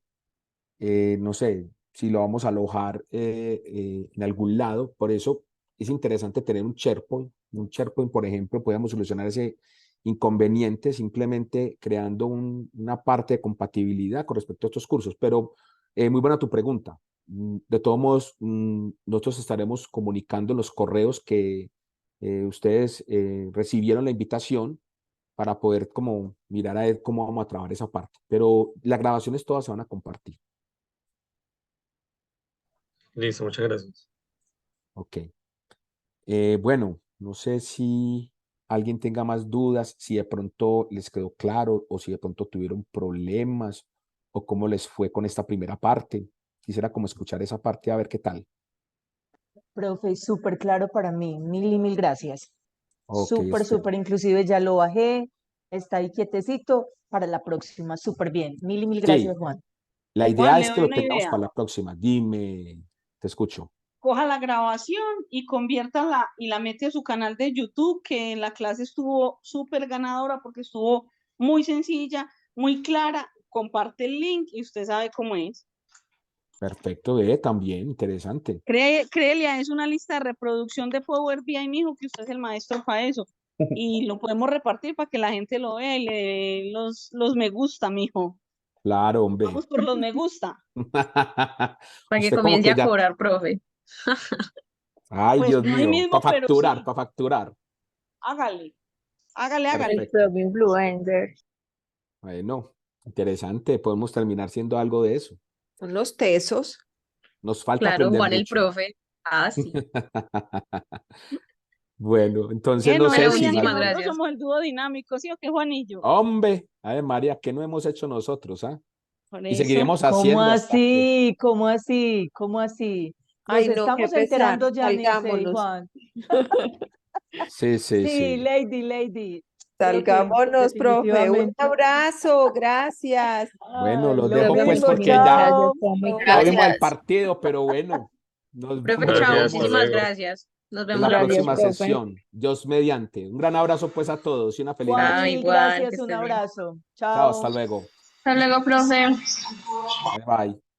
No sé si lo vamos a alojar en algún lado. Por eso es interesante tener un SharePoint. Un SharePoint, por ejemplo, podemos solucionar ese inconveniente simplemente creando una parte de compatibilidad con respecto a estos cursos. Pero muy buena tu pregunta. De todos modos, nosotros estaremos comunicando en los correos que ustedes recibieron la invitación para poder como mirar a ver cómo vamos a trabajar esa parte. Pero las grabaciones todas se van a compartir. Listo, muchas gracias. Ok. Bueno, no sé si alguien tenga más dudas, si de pronto les quedó claro o si de pronto tuvieron problemas o cómo les fue con esta primera parte. Quisiera como escuchar esa parte a ver qué tal. Profe, súper claro para mí. Mil y mil gracias. Ok, Súper, espero. súper. Inclusive ya lo bajé. Está ahí quietecito para la próxima. Súper bien. Mil y mil Sí, gracias, Juan. la Juan, idea le es que doy lo una tengamos idea. para la próxima. Dime, te escucho. Coja la grabación y conviértala y la mete a su canal de YouTube, que la clase estuvo súper ganadora porque estuvo muy sencilla, muy clara. Comparte el link y usted sabe cómo es. Perfecto, también, interesante. Créelia, es una lista de reproducción de Power BI, mijo, que usted es el maestro para eso. Y lo podemos repartir para que la gente lo vea y le dé los me gusta, mijo. Claro, hombre. Vamos por los me gusta. Para que Usted como comience que a ya, cobrar, profe. ay, Pues Dios no ahí mío, mismo, pero sí, para facturar. hágale, hágale, El hágale. Perfecto. profe influencer. Bueno, interesante, podemos terminar siendo algo de eso. Son los tesos. Nos falta Claro, aprender Juan el mucho. profe. Ah, sí. Bueno, entonces no No, sé Bueno, si Juaniño, muchísimas alguien, nosotros gracias. somos el dúo dinámico, ¿sí o qué, Juanillo? hombre, ay María, ¿qué no hemos hecho nosotros, ah? Por Y eso. seguiremos ¿Cómo haciendo hasta que, así? ¿Cómo así? ¿Cómo así? Nos Ay, no, qué estamos pesar. enterando, Janice y Salgámonos. Juan. sí, sí, Sí, sí. Lady, Lady. Profe, Salgámonos, profe. Un definitivamente. abrazo. Gracias. Bueno, Ay, los lo dejo Profe, pues mismo, porque muchísimas ya, gracias. chao. Fue muy ya Chao. vimos el gracias. partido, pero bueno, nos, Profe, nos chao, Gracias, vemos. hasta muchísimas luego. gracias. Nos En vemos la la Gracias, próxima próxima. profe. sesión. Dios mediante. Un gran abrazo pues a todos y una feliz Ah, noche. Juanmi, igual, que gracias, un estés bien. abrazo. Chao, hasta Chao. luego. Hasta luego, profe. Bye bye.